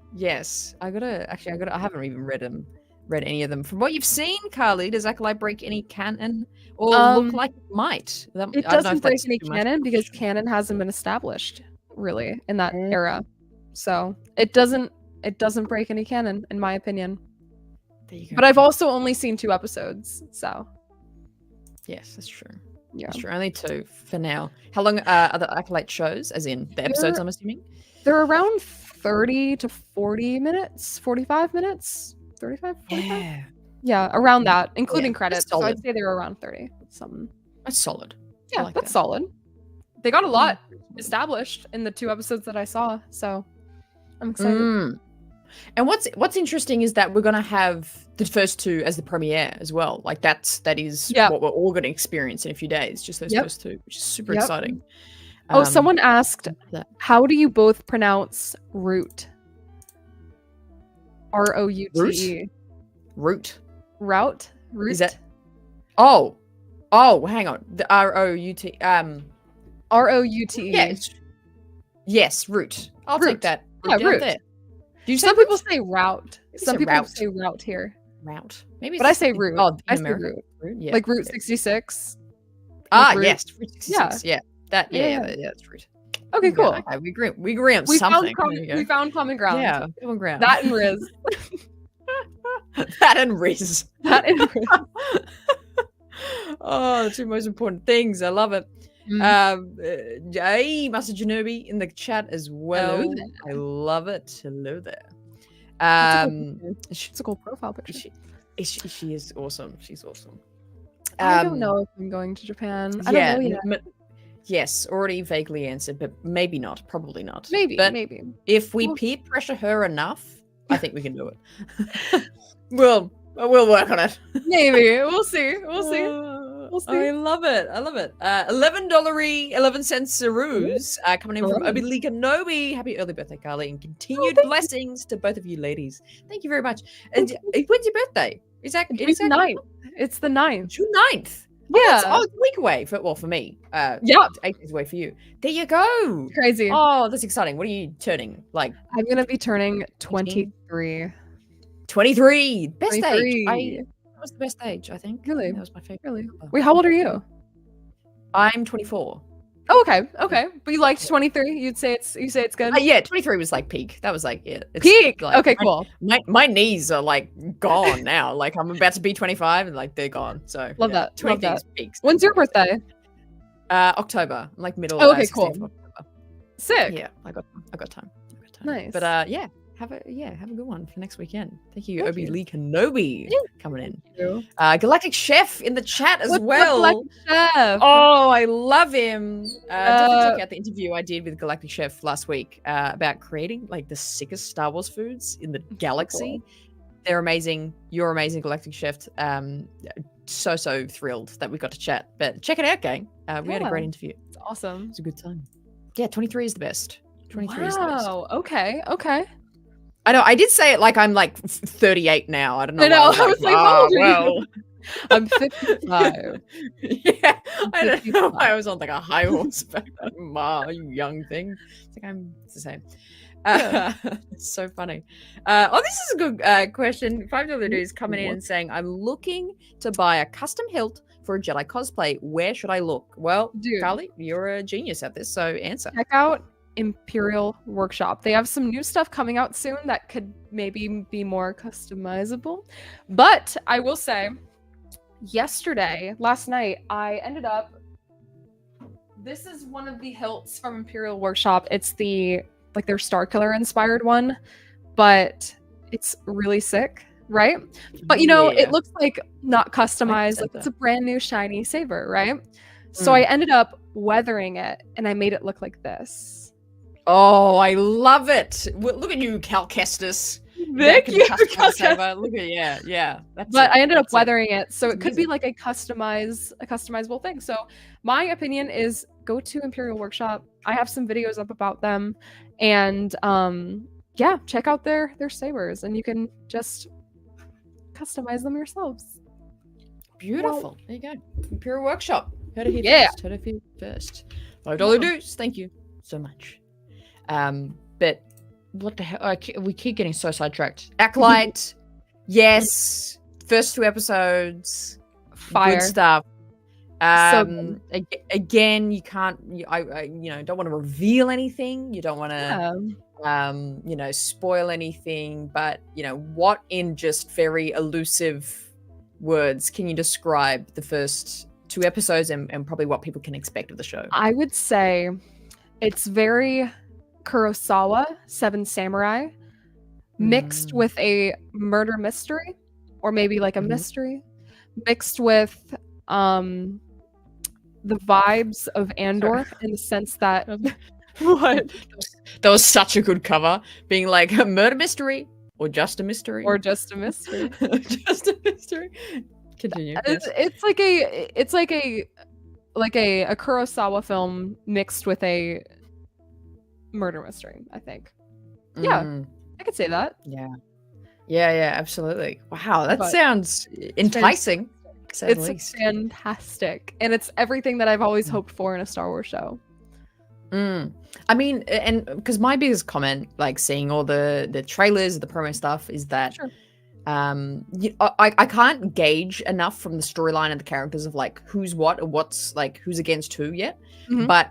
I haven't even read any of them. From what you've seen, Carly, does Acolyte break any canon or look like it might? It doesn't break any canon because canon hasn't been established really in that era. So it doesn't break any canon in my opinion. There you go. But I've also only seen 2 episodes, so yes, that's true. Yeah, that's true. Only 2 for now. How long are the Acolyte shows? As in the episodes, I'm assuming. They're around 30 to 40 minutes, 45 minutes. 35, 45? Yeah, around that, including credits. So I'd say they were around 30. Something. That's solid. Yeah, like that's solid. They got a lot established in the 2 episodes that I saw, so I'm excited. And what's interesting is that we're gonna have the first 2 as the premiere as well. Like that is what we're all gonna experience in a few days. Just those first 2, which is super exciting. Oh, someone asked, how do you both pronounce root? R-O-U-T-E. Root. Route? Is that? Oh, hang on. The R-O-U-T. R-O-U-T-E. Yes, root. I'll take that. Yeah, root. Some people say route. Some people say route here. Route. Maybe. But I say root. Oh, I say root. Yeah. Like Route 66. Yes. Route 66. Yeah. That's root. Okay, cool. Okay, we agree on something. We found common ground. Yeah, common ground. That and Riz. That and Riz. Oh, the 2 most important things. I love it. Hey, Master Janubi in the chat as well. Hello there. I love it. Hello there. It's a cool profile picture. She is awesome. She's awesome. I don't know if I'm going to Japan. I don't know yet. Yes, already vaguely answered, but maybe not. Probably not. Maybe. If we peer pressure her enough, I think we can do it. We'll work on it. Maybe. We'll see. We'll see. I love it. $11 11 cents Sarus coming in from Obi Kenobi. Happy early birthday, Carly, and continued blessings to both of you ladies. Thank you very much. And when's your birthday? It's the 9th. It's the 9th. June 9th. Yeah. Oh, it's a week away for me. 8 days away for you. There you go. Crazy. Oh, that's exciting. What are you turning? Like, I'm gonna be turning 23. 23. Best 23. age. That was the best age, I think. Really? That was my favorite. Really? Wait, how old are you? I'm 24. Oh, okay. But you liked 23? You say it's good? Yeah, 23 was like peak. That was like it. It's peak. Like, okay, cool. My knees are like gone now. Like I'm about to be 25 and like they're gone. So love that. 23 is peaks. When's your birthday? October. Like middle. Okay, cool. October. Sick. Yeah, I got time. Nice. But have a good one for next weekend. Thank you, Obi Lee Kenobi, coming in. Galactic Chef in the chat as well. Galactic Chef? Oh, I love him. Definitely check out the interview I did with Galactic Chef last week about creating like the sickest Star Wars foods in the galaxy. Cool. They're amazing. You're amazing, Galactic Chef. So thrilled that we got to chat. But check it out, gang. We had a great interview. It's awesome. It was a good time. Yeah, 23 is the best. 23 is the best. Okay. I know. I did say it like I'm like 38 now. I don't know. I know. I was like, ah, well. I'm 55. Yeah, I don't know 55. why I was on like a high horse back then. Ma, you young thing. It's like it's the same. It's so funny. This is a good question. $5 dudes coming in and saying, I'm looking to buy a custom hilt for a Jedi cosplay. Where should I look? Well, Dude, Carly, you're a genius at this, so answer. check out Imperial Workshop. They have some new stuff coming out soon that could maybe be more customizable. But I will say, last night, I ended up. This is one of the hilts from Imperial Workshop. It's their Starkiller inspired one, but it's really sick, right? But it looks like not customized. Like it's a brand new shiny saber, right? So I ended up weathering it, and I made it look like this. Oh, I love it. Look at you, Cal Kestis. Thank you. Look at yeah. I ended up weathering it, so it could be like a customizable thing. So my opinion is go to Imperial Workshop. I have some videos up about them, and check out their sabers, and you can just customize them yourselves. Beautiful. Well, there you go. Imperial Workshop. Heard it here first. $5 dues. Thank you so much. But what the hell? We keep getting so sidetracked. Acolyte, yes. First 2 episodes, fire good stuff. So again, you can't. I don't want to reveal anything. You don't want to, spoil anything. But what in just very elusive words can you describe the first 2 episodes and probably what people can expect of the show? I would say it's very Kurosawa, Seven Samurai, mixed with a murder mystery, or maybe like a mystery, mixed with the vibes of Andor in the sense that what? That was such a good cover, being like a murder mystery or just a mystery. Just a mystery. Just a mystery. Continue. It's like a Kurosawa film mixed with a murder mystery, I think. Yeah, I could say that. Yeah, absolutely. Wow, that sounds enticing. It's fantastic, and it's everything that I've always hoped for in a Star Wars show. I mean, and because my biggest comment, like seeing all the trailers, the promo stuff, is that I can't gauge enough from the storyline and the characters of like who's what or what's like who's against who yet. But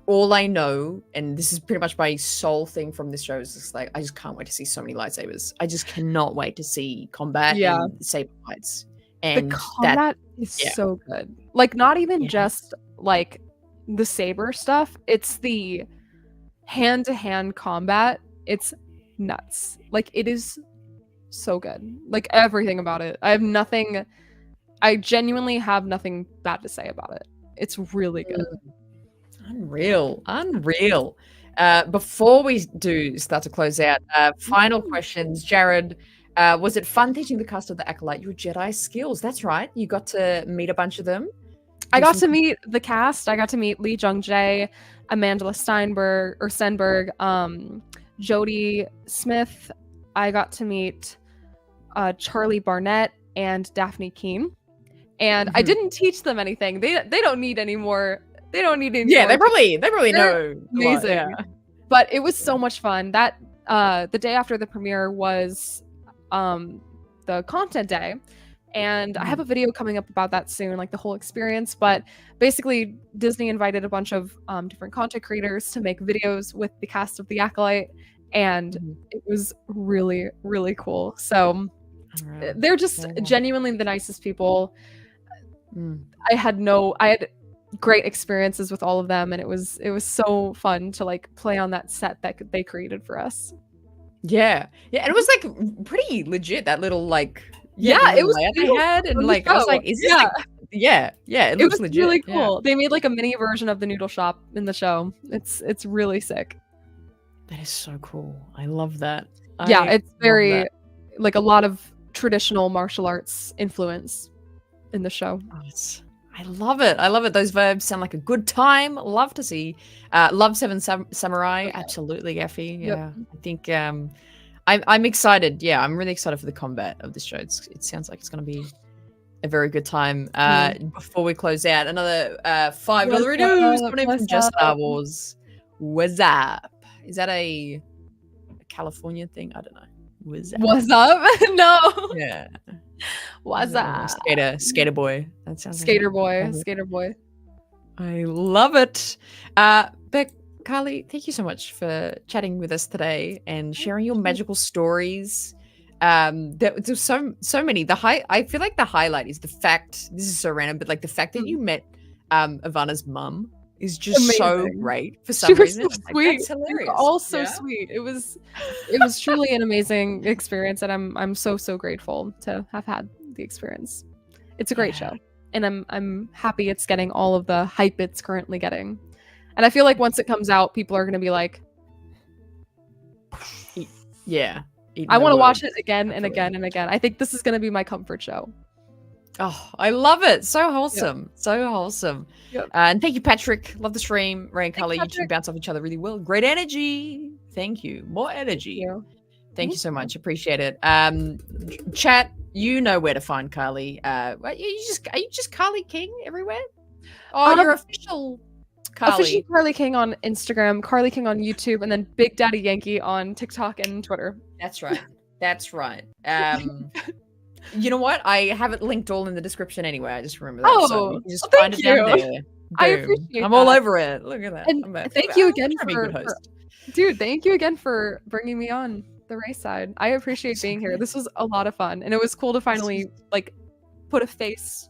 all I know, and this is pretty much my sole thing from this show, is just like I just can't wait to see so many lightsabers. I just cannot wait to see combat and saber fights. And the combat is so good. Like not even just like the saber stuff, it's the hand-to-hand combat. It's nuts. Like it is so good. Like everything about it. I genuinely have nothing bad to say about it. It's really good. Unreal. Before we start to close out, final questions. Jared, was it fun teaching the cast of the Acolyte your Jedi skills? That's right. You got to meet a bunch of them. I got to meet the cast. I got to meet Lee Jung-jae, Amanda Stenberg, Jodie Smith. I got to meet Charlie Barnett and Daphne Keane. And I didn't teach them anything. They don't need any more. They don't need any more. They probably know. Amazing. But it was so much fun. That the day after the premiere was the content day. And I have a video coming up about that soon, like the whole experience. But basically, Disney invited a bunch of different content creators to make videos with the cast of The Acolyte. And it was really, really cool. So they're just genuinely the nicest people. I had great experiences with all of them. And it was so fun to like play on that set that they created for us. Yeah. And it was like pretty legit, that little like... it was they had, and like I was like, is this like, it looks legit. Really cool. They made like a mini version of the noodle shop in the show. It's really sick. That is so cool. I love that. It's very like a lot of traditional martial arts influence in the show. I love it. Those verbs sound like a good time. Love to see. Love Seven Samurai. Absolutely, Effie. Yeah. I think I'm excited. Yeah, I'm really excited for the combat of this show. It sounds like it's going to be a very good time. Before we close out, another $5 reviews coming in from Just Star Wars. What's up? Is that a California thing? I don't know. What's up? No. Yeah. What's up? Skater boy. That sounds Skater like boy. Skater boy. I love it. But Carly, thank you so much for chatting with us today and sharing your magical stories. There's so many. I feel like the highlight is the fact, this is so random, but like the fact that you met Ivana's mum is just so great for some reason. So sweet. That's hilarious. All so sweet. It was truly an amazing experience, and I'm so grateful to have had the experience. It's a great show, and I'm happy it's getting all of the hype it's currently getting. And I feel like once it comes out, people are going to be like, yeah, I want to watch it again and again and again. I think this is going to be my comfort show. Oh, I love it. So wholesome. Yep. So wholesome. Yep. And thank you, Patrick. Love the stream. Ray and Carly, you two bounce off each other really well. Great energy. Thank you. More energy. Thank you so much. Appreciate it. Chat, you know where to find Carly. Are you just Carly King everywhere? Oh, you're official Carly. Official Carly King on Instagram, Carly King on YouTube, and then Big Daddy Yankee on TikTok and Twitter. That's right. That's right. You know what? I have it linked all in the description anyway. I just remember that. Oh, so you can just thank find you. it down there. I appreciate I'm that. all over it. Look at that. And thank you again dude, thank you again for bringing me on the RaeSide. I appreciate being here. This was a lot of fun, and it was cool to finally like put a face.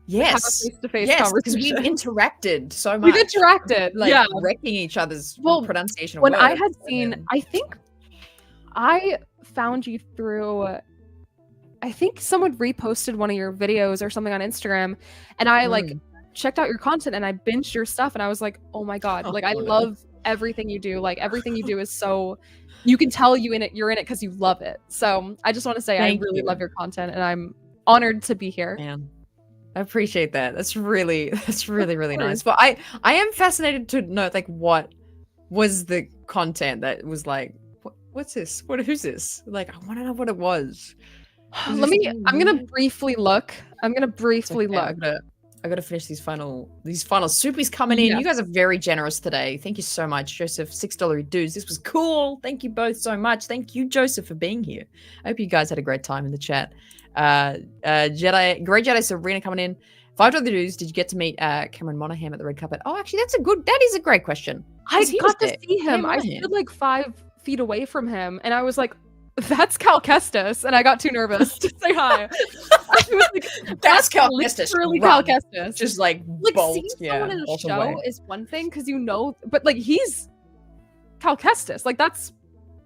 Yes. Have a face-to-face conversation. Because we've interacted so much. We've interacted, like wrecking each other's pronunciation of when words. I had seen, I think I found you through, I think someone reposted one of your videos or something on Instagram, and I like checked out your content and I binged your stuff, and I was like, oh my god, like I love everything you do. Like everything you do is so, you can tell you're in it because you love it. So I just want to say I really love your content, and I'm honored to be here. Man, I appreciate that. That's really nice. But I am fascinated to know like what was the content that was like, what's this? Who's this? Like I want to know what it was. I'm gonna briefly look. I gotta finish these final soupies coming in. You guys are very generous today. Thank you so much, Joseph. $6 dudes. This was cool. Thank you both so much. Thank you, Joseph, for being here. I hope you guys had a great time in the chat. Great Jedi Serena coming in. $5 dudes. Did you get to meet Cameron Monaghan at the red carpet? Oh, actually, that is a great question. I got to see him. I stood like 5 feet away from him, and I was like, that's Cal Kestis, and I got too nervous to say hi. I was like, that's Cal Kestis. Really, Cal Kestis. Just like seeing someone in a show is one thing because but like he's Cal Kestis. Like that's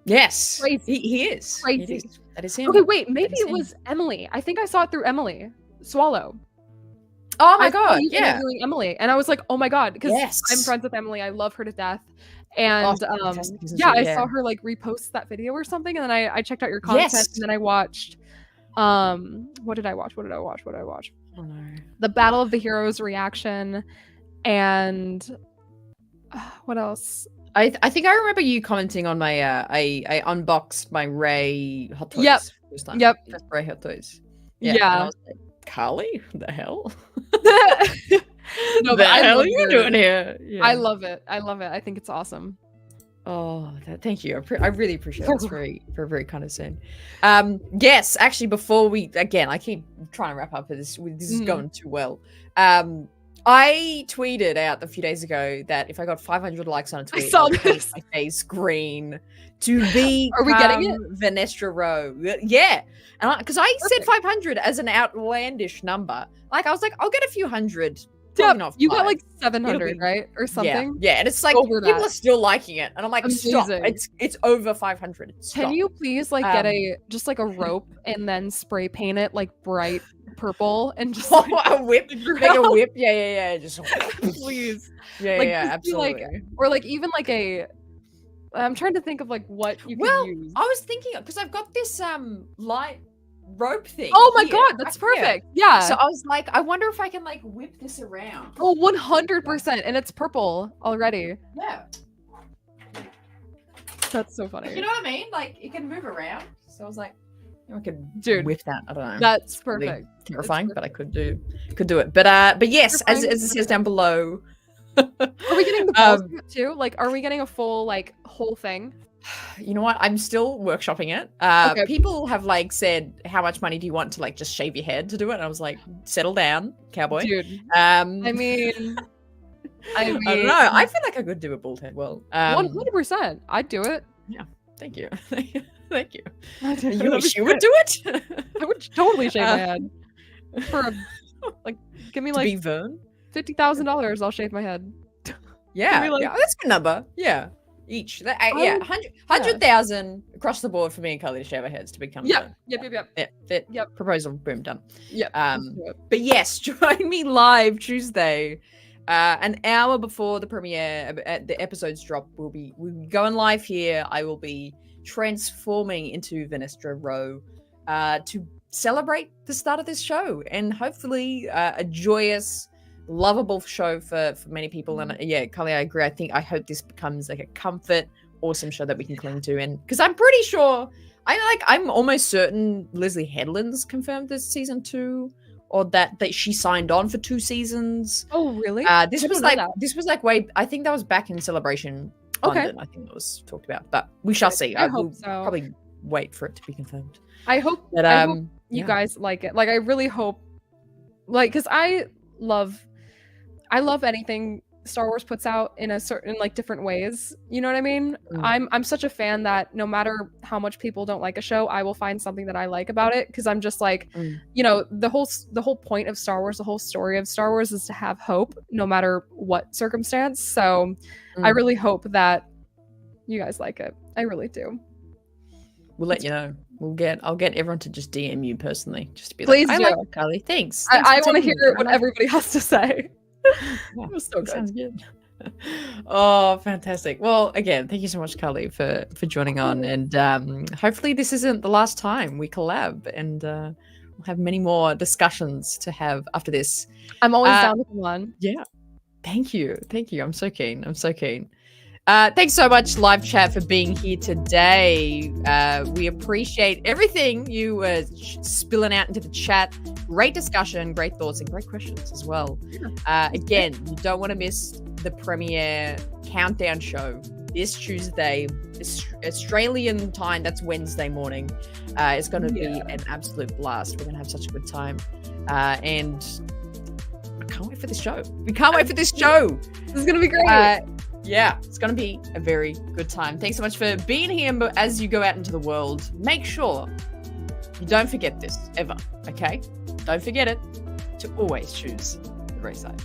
crazy. He is crazy. That is him. Okay, wait, maybe it was Emily. I think I saw it through Emily Swallow. Oh my god, interviewing Emily, and I was like, oh my god, because I'm friends with Emily. I love her to death. And I saw her like repost that video or something, and then I checked out your content, and then I watched what did I watch? Oh no. The Battle of the Heroes reaction, and what else? I think I remember you commenting on my I unboxed my Ray Hot Toys. Yep. First Ray Hot Toys. Yeah. I was like, Carly, the hell? No, the hell are you doing here? Yeah. I love it. I think it's awesome. Oh, thank you. I really appreciate it. It's very kind of soon. Yes, actually, before I keep trying to wrap up this. This is going too well. I tweeted out a few days ago that if I got 500 likes on a tweet, I would paint my face green to be. Are we getting it? Vanessa Rowe. Yeah, and because I said 500 as an outlandish number. Like I was like, I'll get a few hundred. Yeah, you got like 700, right, or something. Yeah, and it's like people are still liking it, and I'm like, amazing. Stop! It's over 500. Stop. Can you please like get just like a rope and then spray paint it like bright purple and just like, a whip, make a whip? Yeah. Just please. Yeah, like, absolutely. Like, or like even like I'm trying to think of like what you can use. I was thinking because I've got this light rope thing. Oh my god, that's perfect. Yeah. So I was like, I wonder if I can like whip this around. Oh, 100%, and it's purple already. Yeah. That's so funny. You know what I mean? Like, it can move around. So I was like, I could Dude, whip that. I don't know. That's It's really perfect. terrifying, That's but I could do it. But yes, as Terrifying. it says down below. Are we getting the balls too? Like, are we getting a full like whole thing? You know what? I'm still workshopping it. Okay. People have like said, how much money do you want to like just shave your head to do it? And I was like, settle down, cowboy. Dude. I I mean, I don't know. I feel like I could do a bald head well. 100%. I'd do it. Thank you. Thank you. You You wish you would do it? I would totally shave my head. For like, give me To like be Vern? $50,000. I'll shave my head. Yeah, Be like- yeah, that's a good number. Yeah, each. Yeah, 100,000 across the board for me and Carly to shave our heads to become. Yep. Yep. Proposal, boom, done. Yep. But yes, join me live Tuesday, an hour before the premiere. The episodes drop. We'll be going live here. I will be transforming into Venestra Rowe to celebrate the start of this show and hopefully a joyous, lovable show for many people. And yeah, Carly, I agree. I hope this becomes like a comfort, awesome show that we can cling to. And because I'm pretty sure, I'm almost certain Leslie Headland's confirmed this season 2, or that she signed on for 2 seasons. Oh, really? This was like way. I think that was back in Celebration London. I think that was talked about, but we shall see. I will hope so. probably wait for it to be confirmed. I hope you guys like it. Like, I really hope, like, because I love anything Star Wars puts out in a certain like different ways. You know what I mean? I'm such a fan that no matter how much people don't like a show, I will find something that I like about it, because I'm just like, you know, the whole point of Star Wars, the whole story of Star Wars is to have hope no matter what circumstance. So I really hope that you guys like it. I really do. We'll let you know. I'll get everyone to just DM you personally, just to be Please like, do. I like it, Carly. Thanks. I want to hear what everybody has to say. Yeah, it was so good. Sounds good. Oh, fantastic. Well, again, thank you so much, Carly, for joining on. And hopefully this isn't the last time we collab, and we'll have many more discussions to have after this. I'm always down with one. Yeah. Thank you. I'm so keen. Thanks so much, live chat, for being here today. We appreciate everything you were spilling out into the chat. Great discussion, great thoughts, and great questions as well. Again, you don't want to miss the premiere countdown show this Tuesday, Australian time. That's Wednesday morning. It's going to be an absolute blast. We're going to have such a good time. And I can't wait for this show. We can't wait for this show. This is going to be great. Yeah, it's going to be a very good time. Thanks so much for being here. But as you go out into the world, make sure you don't forget this ever, okay? Don't forget it, to always choose the RaeSide.